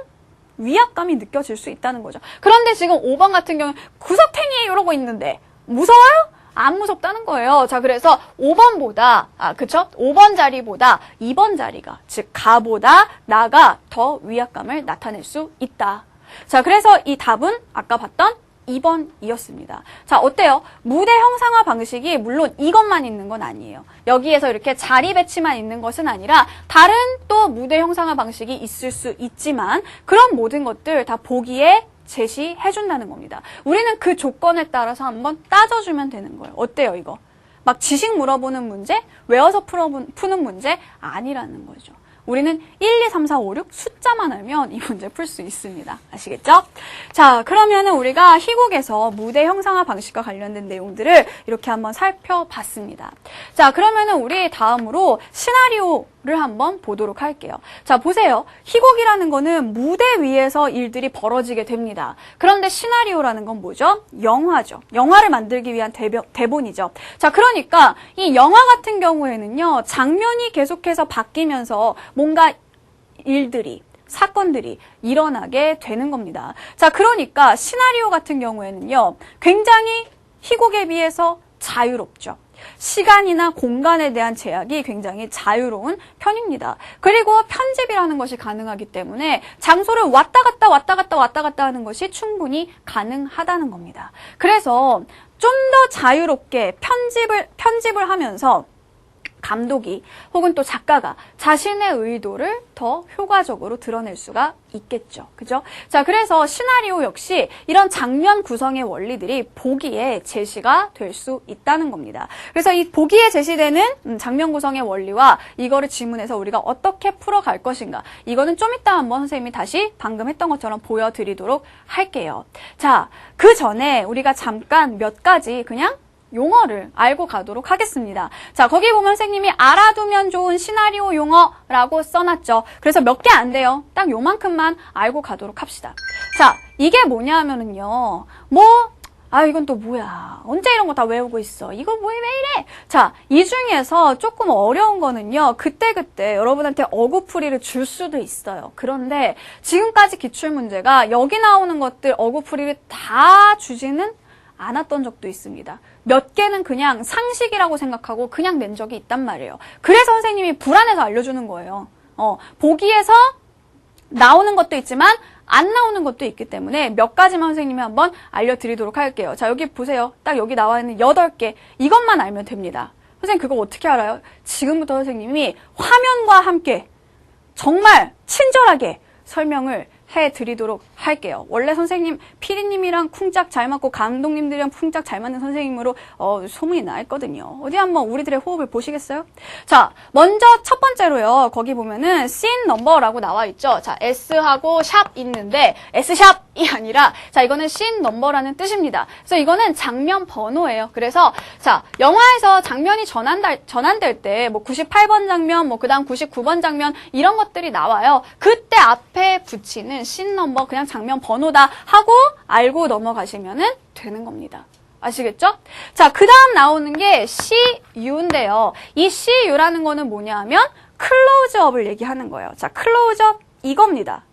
위압감이 느껴질 수 있다는 거죠. 그런데 지금 5번 같은 경우는 구석탱이 이러고 있는데 무서워요? 안 무섭다는 거예요. 자, 그래서 5번보다, 그쵸? 5번 자리보다 2번 자리가, 즉, 가보다 나가 더 위압감을 나타낼 수 있다. 자, 그래서 이 답은 아까 봤던 2번이었습니다. 자, 어때요? 무대 형상화 방식이 물론 이것만 있는 건 아니에요. 여기에서 이렇게 자리 배치만 있는 것은 아니라 다른 또 무대 형상화 방식이 있을 수 있지만 그런 모든 것들 다 보기에 제시해준다는 겁니다. 우리는 그 조건에 따라서 한번 따져주면 되는 거예요. 어때요, 이거? 막 지식 물어보는 문제, 외워서 푸는 문제 아니라는 거죠. 우리는 1, 2, 3, 4, 5, 6 숫자만 알면 이 문제 풀 수 있습니다. 아시겠죠? 자, 그러면은 우리가 희곡에서 무대 형상화 방식과 관련된 내용들을 이렇게 한번 살펴봤습니다. 자, 그러면은 우리 다음으로 시나리오를 한번 보도록 할게요. 자, 보세요. 희곡이라는 거는 무대 위에서 일들이 벌어지게 됩니다. 그런데 시나리오라는 건 뭐죠? 영화죠. 영화를 만들기 위한 대본이죠. 자, 그러니까 이 영화 같은 경우에는요, 장면이 계속해서 바뀌면서 뭔가 일들이, 사건들이 일어나게 되는 겁니다. 자, 그러니까 시나리오 같은 경우에는요, 굉장히 희곡에 비해서 자유롭죠. 시간이나 공간에 대한 제약이 굉장히 자유로운 편입니다. 그리고 편집이라는 것이 가능하기 때문에 장소를 왔다 갔다 하는 것이 충분히 가능하다는 겁니다. 그래서 좀 더 자유롭게 편집을 하면서 감독이 혹은 또 작가가 자신의 의도를 더 효과적으로 드러낼 수가 있겠죠. 그죠? 자, 그래서 시나리오 역시 이런 장면 구성의 원리들이 보기에 제시가 될 수 있다는 겁니다. 그래서 이 보기에 제시되는 장면 구성의 원리와 이거를 지문해서 우리가 어떻게 풀어갈 것인가, 이거는 좀 이따 한번 선생님이 다시 방금 했던 것처럼 보여드리도록 할게요. 자, 그 전에 우리가 잠깐 몇 가지 그냥 용어를 알고 가도록 하겠습니다. 자, 거기 보면 선생님이 알아두면 좋은 시나리오 용어라고 써놨죠. 그래서 몇 개 안 돼요. 딱 요만큼만 알고 가도록 합시다. 자, 이게 뭐냐 하면은요, 아, 이건 또 뭐야. 언제 이런 거 다 외우고 있어. 이거 왜 이래? 자, 이 중에서 조금 어려운 거는요. 그때그때 여러분한테 어구풀이를 줄 수도 있어요. 그런데 지금까지 기출문제가 여기 나오는 것들 어구풀이를 다 주지는 않았던 적도 있습니다. 몇 개는 그냥 상식이라고 생각하고 그냥 낸 적이 있단 말이에요. 그래서 선생님이 불안해서 알려주는 거예요. 보기에서 나오는 것도 있지만 안 나오는 것도 있기 때문에 몇 가지만 선생님이 한번 알려드리도록 할게요. 자, 여기 보세요. 딱 여기 나와 있는 8개. 이것만 알면 됩니다. 선생님 그거 어떻게 알아요? 지금부터 선생님이 화면과 함께 정말 친절하게 설명을 해드리도록 할게요. 원래 선생님, 피디님이랑 쿵짝 잘 맞고 감독님들이랑 쿵짝 잘 맞는 선생님으로 소문이 나 있거든요. 어디 한번 우리들의 호흡을 보시겠어요? 자, 먼저 첫 번째로요. 거기 보면은 씬 넘버라고 나와 있죠. 자, S하고 샵 있는데 S샵이 아니라 자, 이거는 씬 넘버라는 뜻입니다. 그래서 이거는 장면 번호예요. 그래서 자, 영화에서 장면이 전환될 때 뭐 98번 장면, 뭐 그다음 99번 장면 이런 것들이 나와요. 그때 앞에 붙이는 씬 넘버 그냥 장면 번호다 하고 알고 넘어가시면 되는 겁니다. 아시겠죠? 자, 그 다음 나오는 게 CU인데요. 이 CU라는 거는 뭐냐 하면 클로즈업을 얘기하는 거예요. 자, 클로즈업 이겁니다.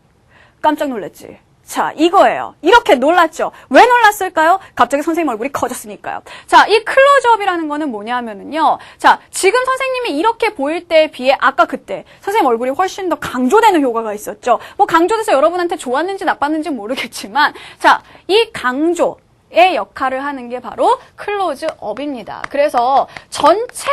깜짝 놀랐지? 자, 이거예요. 이렇게 놀랐죠? 왜 놀랐을까요? 갑자기 선생님 얼굴이 커졌으니까요. 자, 이 클로즈업이라는 거는 뭐냐 하면은요. 자, 지금 선생님이 이렇게 보일 때에 비해 아까 그때 선생님 얼굴이 훨씬 더 강조되는 효과가 있었죠. 뭐 강조돼서 여러분한테 좋았는지 나빴는지 모르겠지만 자, 이 강조의 역할을 하는 게 바로 클로즈업입니다. 그래서 전체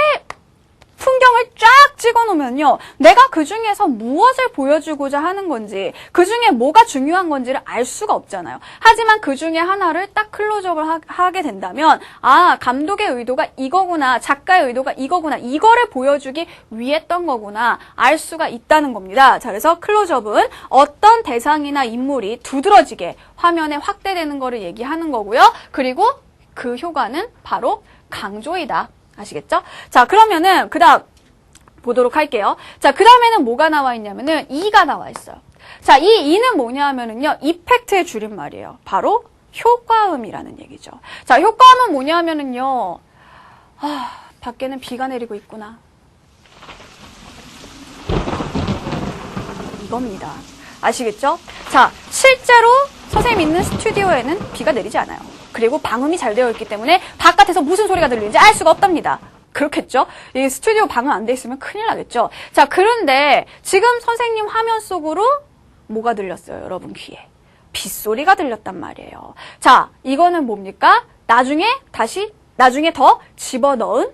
풍경을 쫙 찍어놓으면요. 내가 그 중에서 무엇을 보여주고자 하는 건지, 그 중에 뭐가 중요한 건지를 알 수가 없잖아요. 하지만 그 중에 하나를 딱 클로즈업을 하게 된다면 아, 감독의 의도가 이거구나, 작가의 의도가 이거구나, 이거를 보여주기 위했던 거구나 알 수가 있다는 겁니다. 자, 그래서 클로즈업은 어떤 대상이나 인물이 두드러지게 화면에 확대되는 거를 얘기하는 거고요. 그리고 그 효과는 바로 강조이다. 아시겠죠? 자, 그러면은 그다음 보도록 할게요. 자, 그다음에는 뭐가 나와 있냐면은 E가 나와 있어요. 자, 이 E는 뭐냐 하면은요. 이펙트의 줄임말이에요. 바로 효과음이라는 얘기죠. 자, 효과음은 뭐냐 하면은요. 아, 밖에는 비가 내리고 있구나. 이겁니다. 아시겠죠? 자, 실제로 선생님 있는 스튜디오에는 비가 내리지 않아요. 그리고 방음이 잘 되어 있기 때문에 바깥에서 무슨 소리가 들리는지 알 수가 없답니다. 그렇겠죠? 이 스튜디오 방음 안 돼 있으면 큰일 나겠죠? 자, 그런데 지금 선생님 화면 속으로 뭐가 들렸어요? 여러분 귀에. 빗소리가 들렸단 말이에요. 자, 이거는 뭡니까? 나중에 더 집어넣은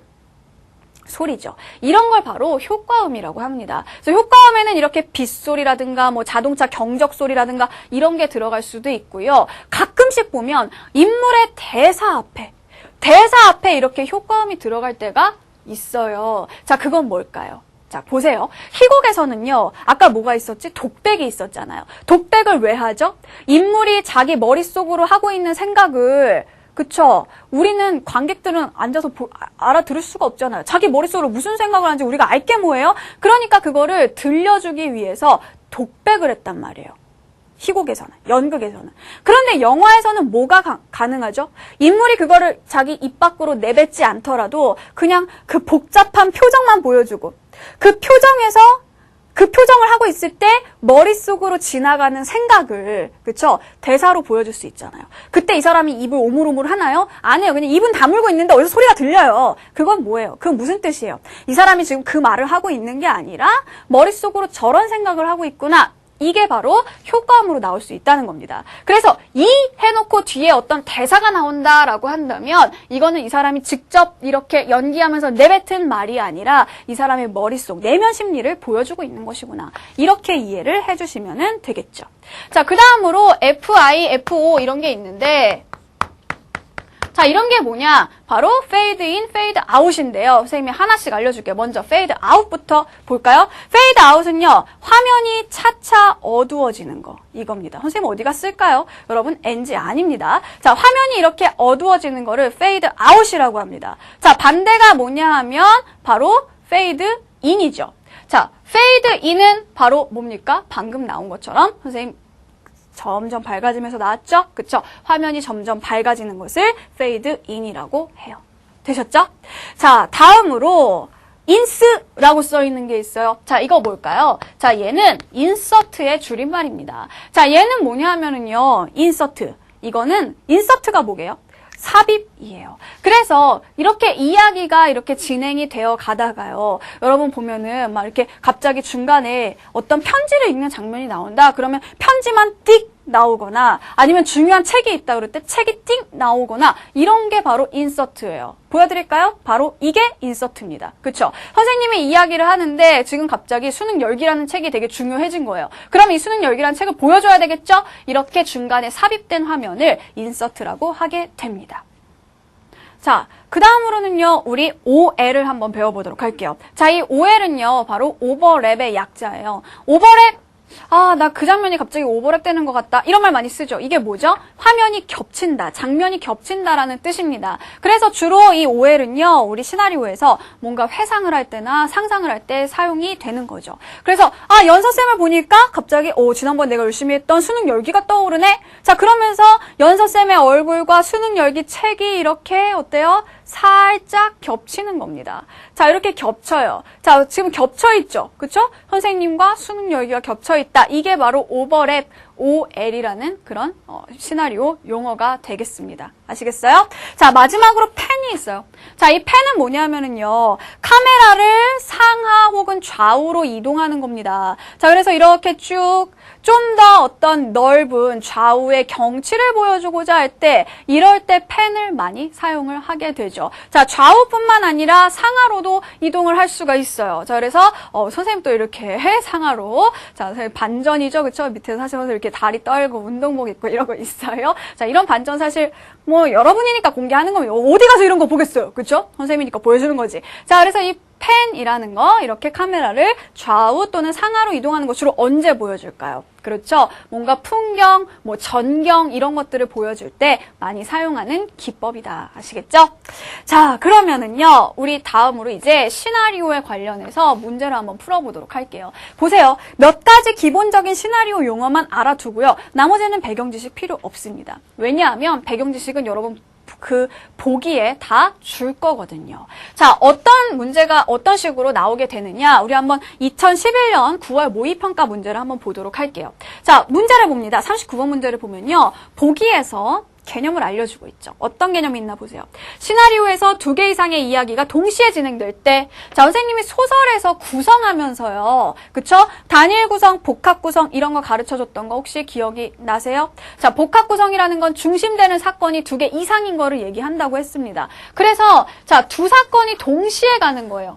소리죠. 이런 걸 바로 효과음이라고 합니다. 그래서 효과음에는 이렇게 빗소리라든가 뭐 자동차 경적 소리라든가 이런 게 들어갈 수도 있고요. 가끔씩 보면 인물의 대사 앞에 이렇게 효과음이 들어갈 때가 있어요. 자, 그건 뭘까요? 자, 보세요. 희곡에서는요, 아까 뭐가 있었지? 독백이 있었잖아요. 독백을 왜 하죠? 인물이 자기 머릿속으로 하고 있는 생각을 그쵸? 우리는 관객들은 앉아서 알아들을 수가 없잖아요. 자기 머릿속으로 무슨 생각을 하는지 우리가 알게 뭐예요? 그러니까 그거를 들려주기 위해서 독백을 했단 말이에요. 희곡에서는, 연극에서는. 그런데 영화에서는 뭐가 가능하죠? 인물이 그거를 자기 입 밖으로 내뱉지 않더라도 그냥 그 복잡한 표정만 보여주고 그 표정을 하고 있을 때 머릿속으로 지나가는 생각을 그쵸? 대사로 보여줄 수 있잖아요. 그때 이 사람이 입을 오물오물 하나요? 안 해요. 그냥 입은 다물고 있는데 어디서 소리가 들려요. 그건 뭐예요? 그건 무슨 뜻이에요? 이 사람이 지금 그 말을 하고 있는 게 아니라 머릿속으로 저런 생각을 하고 있구나. 이게 바로 효과음으로 나올 수 있다는 겁니다. 그래서 이 해놓고 뒤에 어떤 대사가 나온다라고 한다면 이거는 이 사람이 직접 이렇게 연기하면서 내뱉은 말이 아니라 이 사람의 머릿속 내면 심리를 보여주고 있는 것이구나. 이렇게 이해를 해주시면 되겠죠. 자, 그 다음으로 FI, FO 이런 게 있는데 자, 이런 게 뭐냐? 바로 fade in, fade out인데요. 선생님이 하나씩 알려줄게요. 먼저 fade out부터 볼까요? fade out은요. 화면이 차차 어두워지는 거. 이겁니다. 선생님 어디가 쓸까요? 여러분 NG 아닙니다. 자, 화면이 이렇게 어두워지는 거를 fade out이라고 합니다. 자, 반대가 뭐냐 하면 바로 fade in이죠. 자, fade in은 바로 뭡니까? 방금 나온 것처럼 선생님 점점 밝아지면서 나왔죠? 그쵸? 화면이 점점 밝아지는 것을 fade in이라고 해요. 되셨죠? 자, 다음으로 인스라고 써 있는 게 있어요. 자, 이거 뭘까요? 자, 얘는 인서트의 줄임말입니다. 자, 얘는 뭐냐 하면은요, 인서트. 이거는 인서트가 뭐게요? 삽입이에요. 그래서 이렇게 이야기가 이렇게 진행이 되어 가다가요. 여러분 보면은 막 이렇게 갑자기 중간에 어떤 편지를 읽는 장면이 나온다. 그러면 편지만 띡 나오거나 아니면 중요한 책이 있다 그럴 때 책이 띡 나오거나 이런 게 바로 인서트예요. 보여드릴까요? 바로 이게 인서트입니다. 그쵸? 선생님이 이야기를 하는데 지금 갑자기 수능 열기라는 책이 되게 중요해진 거예요. 그럼 이 수능 열기라는 책을 보여줘야 되겠죠? 이렇게 중간에 삽입된 화면을 인서트라고 하게 됩니다. 자, 그 다음으로는요, 우리 OL을 한번 배워보도록 할게요. 자, 이 OL은요, 바로 오버랩의 약자예요. 오버랩, 나 그 장면이 갑자기 오버랩 되는 것 같다. 이런 말 많이 쓰죠. 이게 뭐죠? 화면이 겹친다, 장면이 겹친다라는 뜻입니다. 그래서 주로 이 OL은요, 우리 시나리오에서 뭔가 회상을 할 때나 상상을 할 때 사용이 되는 거죠. 그래서, 연서쌤을 보니까 갑자기, 지난번 내가 열심히 했던 수능 열기가 떠오르네? 자, 그러면서 연서쌤의 얼굴과 수능 열기 책이 이렇게, 어때요? 살짝 겹치는 겁니다. 자, 이렇게 겹쳐요. 자, 지금 겹쳐있죠? 그쵸? 선생님과 수능 열기가 겹쳐있다. 이게 바로 오버랩, OL이라는 그런 시나리오 용어가 되겠습니다. 아시겠어요? 자, 마지막으로 펜이 있어요. 자, 이 펜은 뭐냐면은요, 카메라를 상하 혹은 좌우로 이동하는 겁니다. 자, 그래서 이렇게 쭉 좀 더 어떤 넓은 좌우의 경치를 보여주고자 할 때, 이럴 때 펜을 많이 사용을 하게 되죠. 자, 좌우뿐만 아니라 상하로도 이동을 할 수가 있어요. 자, 그래서 선생님도 이렇게 상하로, 자, 선생님 반전이죠, 그쵸? 밑에서 사실 이렇게 다리 떨고 운동복 입고 이러고 있어요. 자, 이런 반전 사실 뭐 여러분이니까 공개하는 겁니다. 어디 가서 이런 거 보겠어요, 그쵸? 선생님이니까 보여주는 거지. 자, 그래서 이 펜이라는 거, 이렇게 카메라를 좌우 또는 상하로 이동하는 거 주로 언제 보여줄까요? 그렇죠? 뭔가 풍경, 뭐 전경 이런 것들을 보여줄 때 많이 사용하는 기법이다. 아시겠죠? 자, 그러면은요, 우리 다음으로 이제 시나리오에 관련해서 문제를 한번 풀어보도록 할게요. 보세요. 몇 가지 기본적인 시나리오 용어만 알아두고요. 나머지는 배경 지식 필요 없습니다. 왜냐하면 배경 지식은 여러분 그 보기에 다 줄 거거든요. 자, 어떤 문제가 어떤 식으로 나오게 되느냐, 우리 한번 2011년 9월 모의평가 문제를 한번 보도록 할게요. 자, 문제를 봅니다. 39번 문제를 보면요, 보기에서 개념을 알려주고 있죠. 어떤 개념이 있나 보세요. 시나리오에서 2개 이상의 이야기가 동시에 진행될 때, 자, 선생님이 소설에서 구성하면서요, 그쵸? 단일 구성, 복합 구성 이런 거 가르쳐줬던 거 혹시 기억이 나세요? 자, 복합 구성이라는 건 중심되는 사건이 2개 이상인 거를 얘기한다고 했습니다. 그래서 자, 2사건이 동시에 가는 거예요.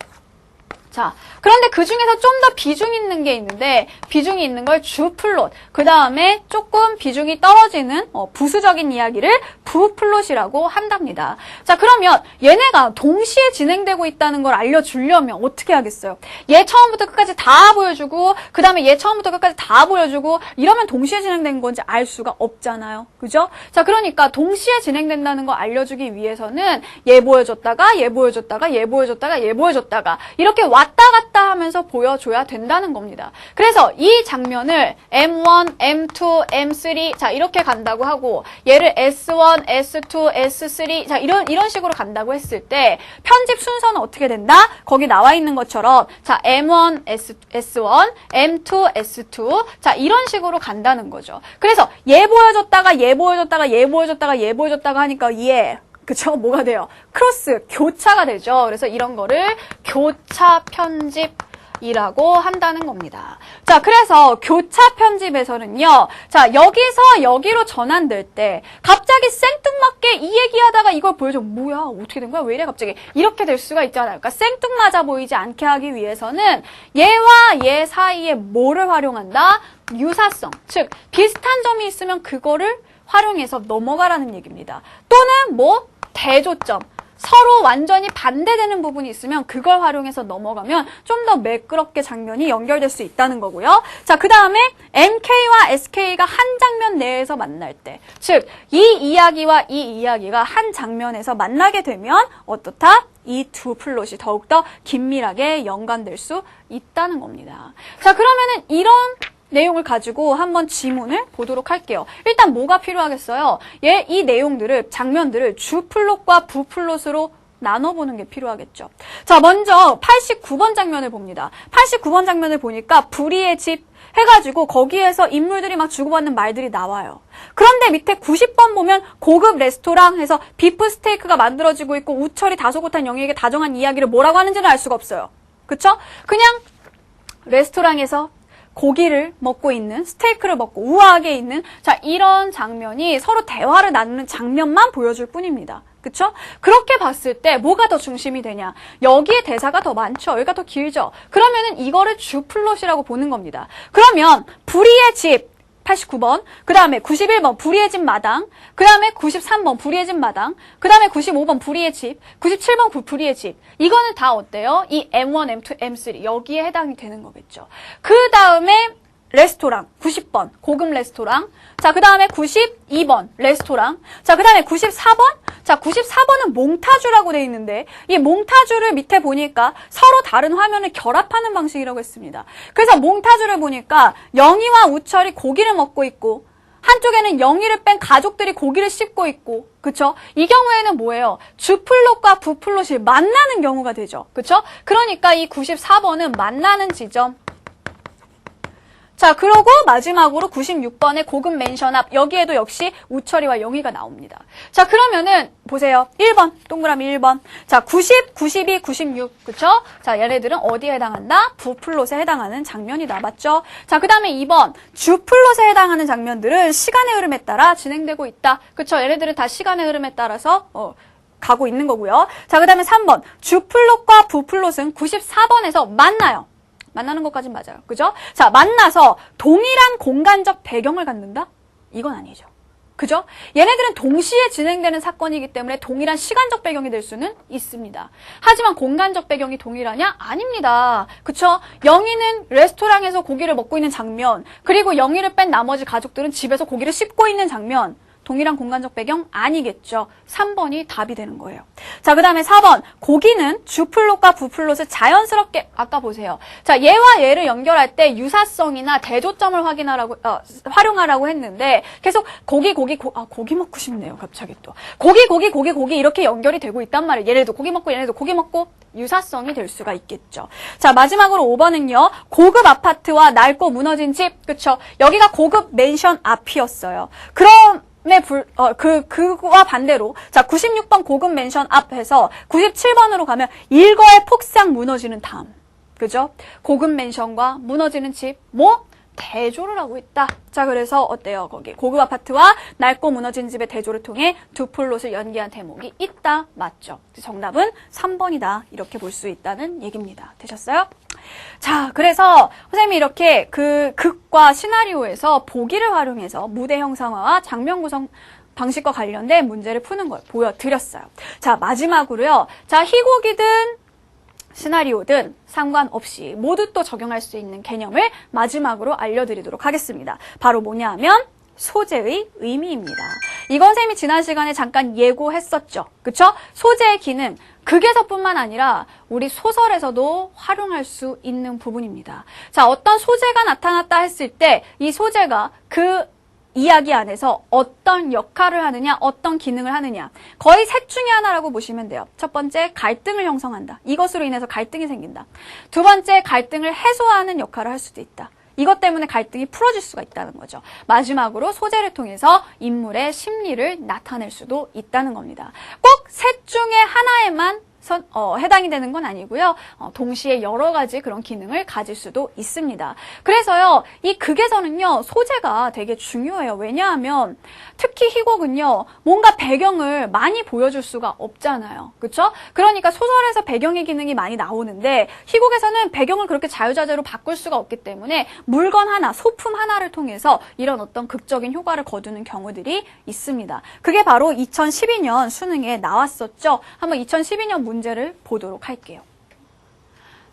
자, 그런데 그 중에서 좀 더 비중 있는 게 있는데, 비중이 있는 걸 주플롯, 그 다음에 조금 비중이 떨어지는 부수적인 이야기를 부플롯이라고 한답니다. 자, 그러면 얘네가 동시에 진행되고 있다는 걸 알려주려면 어떻게 하겠어요? 얘 처음부터 끝까지 다 보여주고, 그 다음에 얘 처음부터 끝까지 다 보여주고, 이러면 동시에 진행된 건지 알 수가 없잖아요. 그죠? 자, 그러니까 동시에 진행된다는 거 알려주기 위해서는 얘 보여줬다가, 얘 보여줬다가, 얘 보여줬다가, 얘 보여줬다가, 이렇게 왔다 갔다 하면서 보여줘야 된다는 겁니다. 그래서 이 장면을 M1, M2, M3 자, 이렇게 간다고 하고, 얘를 S1, S2, S3 자, 이런 식으로 간다고 했을 때 편집 순서는 어떻게 된다? 거기 나와 있는 것처럼 자, M1, S1, M2, S2 자, 이런 식으로 간다는 거죠. 그래서 얘 보여줬다가 얘 보여줬다가 얘 보여줬다가 얘 보여줬다가 하니까 얘 그쵸? 뭐가 돼요? 크로스, 교차가 되죠. 그래서 이런 거를 교차 편집이라고 한다는 겁니다. 자, 그래서 교차 편집에서는요, 자, 여기서 여기로 전환될 때, 갑자기 생뚱맞게 이 얘기하다가 이걸 보여줘. 뭐야? 어떻게 된 거야? 왜 이래? 갑자기. 이렇게 될 수가 있잖아요. 그러니까 생뚱맞아 보이지 않게 하기 위해서는 얘와 얘 사이에 뭐를 활용한다? 유사성. 즉, 비슷한 점이 있으면 그거를 활용해서 넘어가라는 얘기입니다. 또는 뭐? 대조점. 서로 완전히 반대되는 부분이 있으면 그걸 활용해서 넘어가면 좀 더 매끄럽게 장면이 연결될 수 있다는 거고요. 자, 그 다음에 MK와 SK가 한 장면 내에서 만날 때, 즉 이 이야기와 이 이야기가 한 장면에서 만나게 되면 어떻다? 이 두 플롯이 더욱더 긴밀하게 연관될 수 있다는 겁니다. 자, 그러면은 이런 내용을 가지고 한번 지문을 보도록 할게요. 일단 뭐가 필요하겠어요? 이 내용들을, 장면들을 주플롯과 부플롯으로 나눠보는 게 필요하겠죠. 자, 먼저 89번 장면을 봅니다. 89번 장면을 보니까 불의의 집 해가지고 거기에서 인물들이 막 주고받는 말들이 나와요. 그런데 밑에 90번 보면 고급 레스토랑 해서 비프 스테이크가 만들어지고 있고 우철이 다소곳한 영희에게 다정한 이야기를 뭐라고 하는지는 알 수가 없어요. 그쵸? 그냥 레스토랑에서 고기를 먹고 있는, 스테이크를 먹고 우아하게 있는, 자, 이런 장면이 서로 대화를 나누는 장면만 보여줄 뿐입니다. 그쵸? 그렇게 봤을 때 뭐가 더 중심이 되냐? 여기에 대사가 더 많죠? 여기가 더 길죠? 그러면은 이거를 주플롯이라고 보는 겁니다. 그러면 불의의 집 89번, 그 다음에 91번 불의의 집 마당, 그 다음에 93번 불의의 집 마당, 그 다음에 95번 불의의 집, 97번 불의의 집. 이거는 다 어때요? 이 M1, M2, M3 여기에 해당이 되는 거겠죠. 그 다음에 레스토랑 90번 고급 레스토랑, 자 그 다음에 92번 레스토랑, 자 그 다음에 94번, 자 94번은 몽타주라고 돼 있는데 이 몽타주를 밑에 보니까 서로 다른 화면을 결합하는 방식이라고 했습니다. 그래서 몽타주를 보니까 영희와 우철이 고기를 먹고 있고 한쪽에는 영희를 뺀 가족들이 고기를 씹고 있고, 그쵸? 이 경우에는 뭐예요? 주플롯과 부플롯이 만나는 경우가 되죠. 그쵸? 그러니까 이 94번은 만나는 지점. 자, 그러고 마지막으로 96번의 고급 맨션 앞, 여기에도 역시 우철이와 영희가 나옵니다. 자, 그러면은 보세요. 1번, 동그라미 1번. 자, 90, 92, 96, 그쵸? 자, 얘네들은 어디에 해당한다? 부플롯에 해당하는 장면이다. 맞죠? 자, 그 다음에 2번, 주플롯에 해당하는 장면들은 시간의 흐름에 따라 진행되고 있다. 그쵸? 얘네들은 다 시간의 흐름에 따라서 가고 있는 거고요. 자, 그 다음에 3번, 주플롯과 부플롯은 94번에서 만나요. 만나는 것까진 맞아요. 그죠? 자, 만나서 동일한 공간적 배경을 갖는다? 이건 아니죠. 그죠? 얘네들은 동시에 진행되는 사건이기 때문에 동일한 시간적 배경이 될 수는 있습니다. 하지만 공간적 배경이 동일하냐? 아닙니다. 그쵸? 영희는 레스토랑에서 고기를 먹고 있는 장면, 그리고 영희를 뺀 나머지 가족들은 집에서 고기를 씹고 있는 장면, 동일한 공간적 배경 아니겠죠. 3번이 답이 되는 거예요. 자, 그 다음에 4번. 고기는 주플롯과 부플롯을 자연스럽게, 아까 보세요. 자, 얘와 얘를 연결할 때 유사성이나 대조점을 활용하라고 했는데, 계속 고기 먹고 싶네요. 갑자기 또. 고기 이렇게 연결이 되고 있단 말이에요. 얘네도 고기 먹고 얘네도 고기 먹고 유사성이 될 수가 있겠죠. 자, 마지막으로 5번은요. 고급 아파트와 낡고 무너진 집. 그쵸? 여기가 고급 맨션 앞이었어요. 그와 반대로, 자, 96번 고급 맨션 앞에서 97번으로 가면 일거에 폭삭 무너지는 담. 그죠? 고급 맨션과 무너지는 집, 대조를 하고 있다. 자, 그래서 어때요? 거기 고급 아파트와 낡고 무너진 집의 대조를 통해 두 플롯을 연기한 대목이 있다. 맞죠? 정답은 3번이다. 이렇게 볼 수 있다는 얘기입니다. 되셨어요? 자, 그래서 선생님이 이렇게 그 극과 시나리오에서 보기를 활용해서 무대 형상화와 장면 구성 방식과 관련된 문제를 푸는 걸 보여드렸어요. 자, 마지막으로요. 자, 희곡이든 시나리오든 상관없이 모두 또 적용할 수 있는 개념을 마지막으로 알려드리도록 하겠습니다. 바로 뭐냐 하면 소재의 의미입니다. 이건 쌤이 지난 시간에 잠깐 예고했었죠. 그쵸? 소재의 기능, 극에서뿐만 아니라 우리 소설에서도 활용할 수 있는 부분입니다. 자, 어떤 소재가 나타났다 했을 때 이 소재가 그 이야기 안에서 어떤 역할을 하느냐, 어떤 기능을 하느냐. 거의 셋 중에 하나라고 보시면 돼요. 첫 번째, 갈등을 형성한다. 이것으로 인해서 갈등이 생긴다. 두 번째, 갈등을 해소하는 역할을 할 수도 있다. 이것 때문에 갈등이 풀어질 수가 있다는 거죠. 마지막으로 소재를 통해서 인물의 심리를 나타낼 수도 있다는 겁니다. 꼭 셋 중에 하나에만 해당이 되는 건 아니고요. 동시에 여러 가지 그런 기능을 가질 수도 있습니다. 그래서요, 이 극에서는요, 소재가 되게 중요해요. 왜냐하면 특히 희곡은요, 뭔가 배경을 많이 보여줄 수가 없잖아요. 그쵸? 그러니까 소설에서 배경의 기능이 많이 나오는데 희곡에서는 배경을 그렇게 자유자재로 바꿀 수가 없기 때문에 물건 하나, 소품 하나를 통해서 이런 어떤 극적인 효과를 거두는 경우들이 있습니다. 그게 바로 2012년 수능에 나왔었죠. 한번 2012년 문제를 보도록 할게요.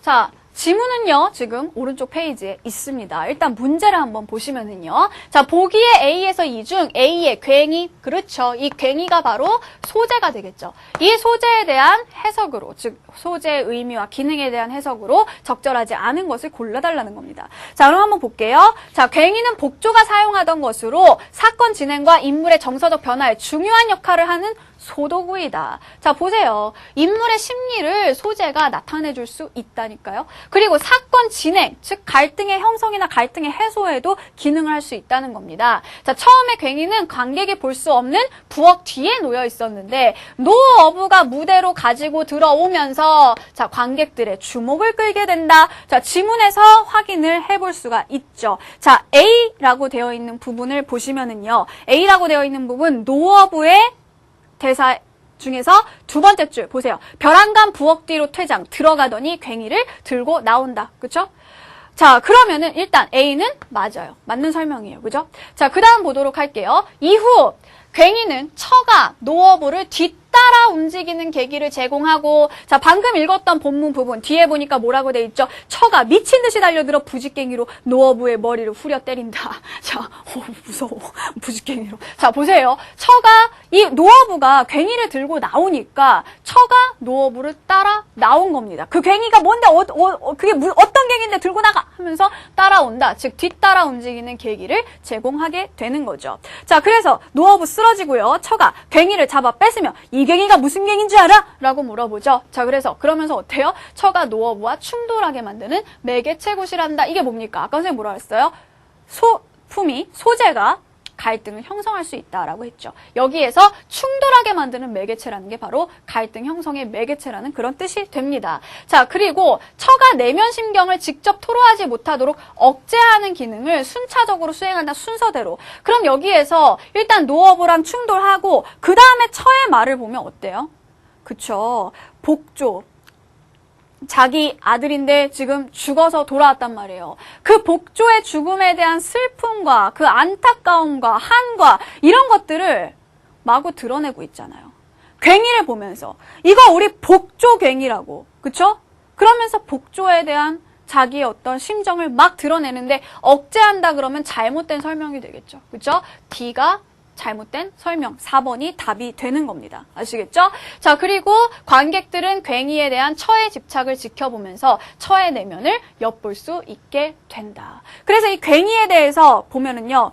자, 지문은요, 지금 오른쪽 페이지에 있습니다. 일단 문제를 한번 보시면은요. 자, 보기에 A에서 2중 A의 괭이, 그렇죠. 이 괭이가 바로 소재가 되겠죠. 이 소재에 대한 해석으로, 즉 소재의 의미와 기능에 대한 해석으로 적절하지 않은 것을 골라달라는 겁니다. 자, 그럼 한번 볼게요. 자, 괭이는 복조가 사용하던 것으로 사건 진행과 인물의 정서적 변화에 중요한 역할을 하는 소도구이다. 자, 보세요. 인물의 심리를 소재가 나타내줄 수 있다니까요. 그리고 사건 진행, 즉 갈등의 형성이나 갈등의 해소에도 기능을 할 수 있다는 겁니다. 자, 처음에 괭이는 관객이 볼 수 없는 부엌 뒤에 놓여 있었는데 노어부가 무대로 가지고 들어오면서 자, 관객들의 주목을 끌게 된다. 자, 지문에서 확인을 해볼 수가 있죠. 자, A라고 되어 있는 부분을 보시면은요. A라고 되어 있는 부분 노어부의 대사 중에서 두 번째 줄 보세요. 벼랑간 부엌 뒤로 퇴장 들어가더니 괭이를 들고 나온다. 그쵸? 자, 그러면은 일단 A는 맞아요. 맞는 설명이에요. 그죠? 자, 그 다음 보도록 할게요. 이후 괭이는 처가 노어부를 뒤따라 움직이는 계기를 제공하고 자, 방금 읽었던 본문 부분 뒤에 보니까 뭐라고 돼 있죠? 처가 미친 듯이 달려들어 부직갱이로 노어부의 머리를 후려 때린다. 자, 무서워. 부직갱이로. 자, 보세요. 처가 이 노어부가 괭이를 들고 나오니까 처가 노어부를 따라 나온 겁니다. 그 괭이가 뭔데 그게 어떤 괭인데 들고 나가 하면서 따라온다. 즉 뒤따라 움직이는 계기를 제공하게 되는 거죠. 자, 그래서 노어부 쓰러지고요. 처가 괭이를 잡아 뺏으며 이 괭이가 무슨 괭인 줄 알아? 라고 물어보죠. 자, 그러면서 어때요? 처가 노어부와 충돌하게 만드는 매개체굿이란다. 이게 뭡니까? 아까 선생님 뭐라 했어요? 소재가 갈등을 형성할 수 있다라고 했죠. 여기에서 충돌하게 만드는 매개체라는 게 바로 갈등 형성의 매개체라는 그런 뜻이 됩니다. 자, 그리고 처가 내면 심경을 직접 토로하지 못하도록 억제하는 기능을 순차적으로 수행한다, 순서대로. 그럼 여기에서 일단 노어부랑 충돌하고 그 다음에 처의 말을 보면 어때요? 그쵸. 복조. 자기 아들인데 지금 죽어서 돌아왔단 말이에요. 그 복조의 죽음에 대한 슬픔과 그 안타까움과 한과 이런 것들을 마구 드러내고 있잖아요. 괭이를 보면서 이거 우리 복조 괭이라고. 그쵸? 그러면서 복조에 대한 자기의 어떤 심정을 막 드러내는데 억제한다 그러면 잘못된 설명이 되겠죠. 그쵸? D가 잘못된 설명, 4번이 답이 되는 겁니다. 아시겠죠? 자, 그리고 관객들은 괭이에 대한 처의 집착을 지켜보면서 처의 내면을 엿볼 수 있게 된다. 그래서 이 괭이에 대해서 보면은요,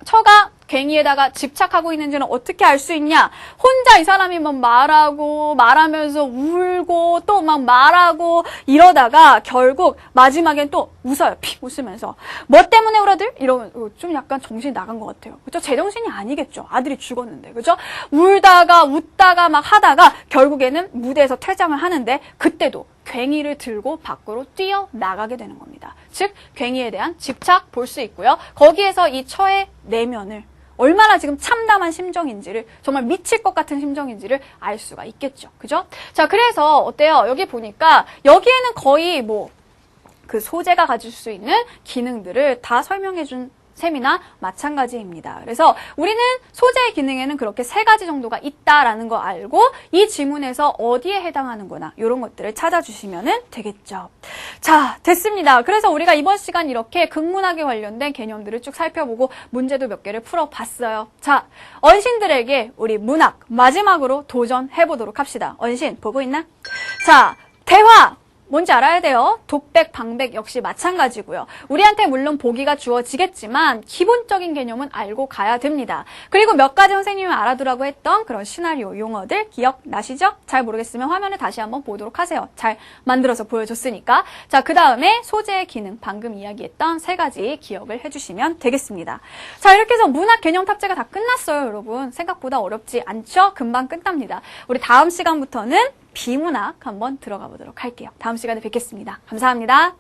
처가 괭이에다가 집착하고 있는지는 어떻게 알 수 있냐? 혼자 이 사람이 막 말하면서 울고 또 막 말하고 이러다가 결국 마지막엔 또 웃어요. 픽 웃으면서. 뭐 때문에 울어들? 이러면 좀 약간 정신이 나간 것 같아요. 그죠? 제정신이 아니겠죠. 아들이 죽었는데. 그죠? 울다가 웃다가 막 하다가 결국에는 무대에서 퇴장을 하는데 그때도 괭이를 들고 밖으로 뛰어나가게 되는 겁니다. 즉 괭이에 대한 집착 볼 수 있고요. 거기에서 이 처의 내면을 얼마나 지금 참담한 심정인지를 정말 미칠 것 같은 심정인지를 알 수가 있겠죠. 그죠? 자, 그래서 어때요? 여기 보니까 여기에는 거의 그 소재가 가질 수 있는 기능들을 다 설명해 준 셈이나 마찬가지입니다. 그래서 우리는 소재의 기능에는 그렇게 3가지 정도가 있다라는 거 알고 이 지문에서 어디에 해당하는구나 이런 것들을 찾아주시면 되겠죠. 자, 됐습니다. 그래서 우리가 이번 시간 이렇게 극문학에 관련된 개념들을 쭉 살펴보고 문제도 몇 개를 풀어봤어요. 자, 언신들에게 우리 문학 마지막으로 도전해보도록 합시다. 언신 보고 있나? 자, 대화! 뭔지 알아야 돼요. 독백, 방백 역시 마찬가지고요. 우리한테 물론 보기가 주어지겠지만 기본적인 개념은 알고 가야 됩니다. 그리고 몇 가지 선생님이 알아두라고 했던 그런 시나리오 용어들 기억나시죠? 잘 모르겠으면 화면을 다시 한번 보도록 하세요. 잘 만들어서 보여줬으니까. 자, 그 다음에 소재의 기능, 방금 이야기했던 3가지 기억을 해주시면 되겠습니다. 자, 이렇게 해서 문학 개념 탑재가 다 끝났어요, 여러분. 생각보다 어렵지 않죠? 금방 끝납니다. 우리 다음 시간부터는 비문학 한번 들어가 보도록 할게요. 다음 시간에 뵙겠습니다. 감사합니다.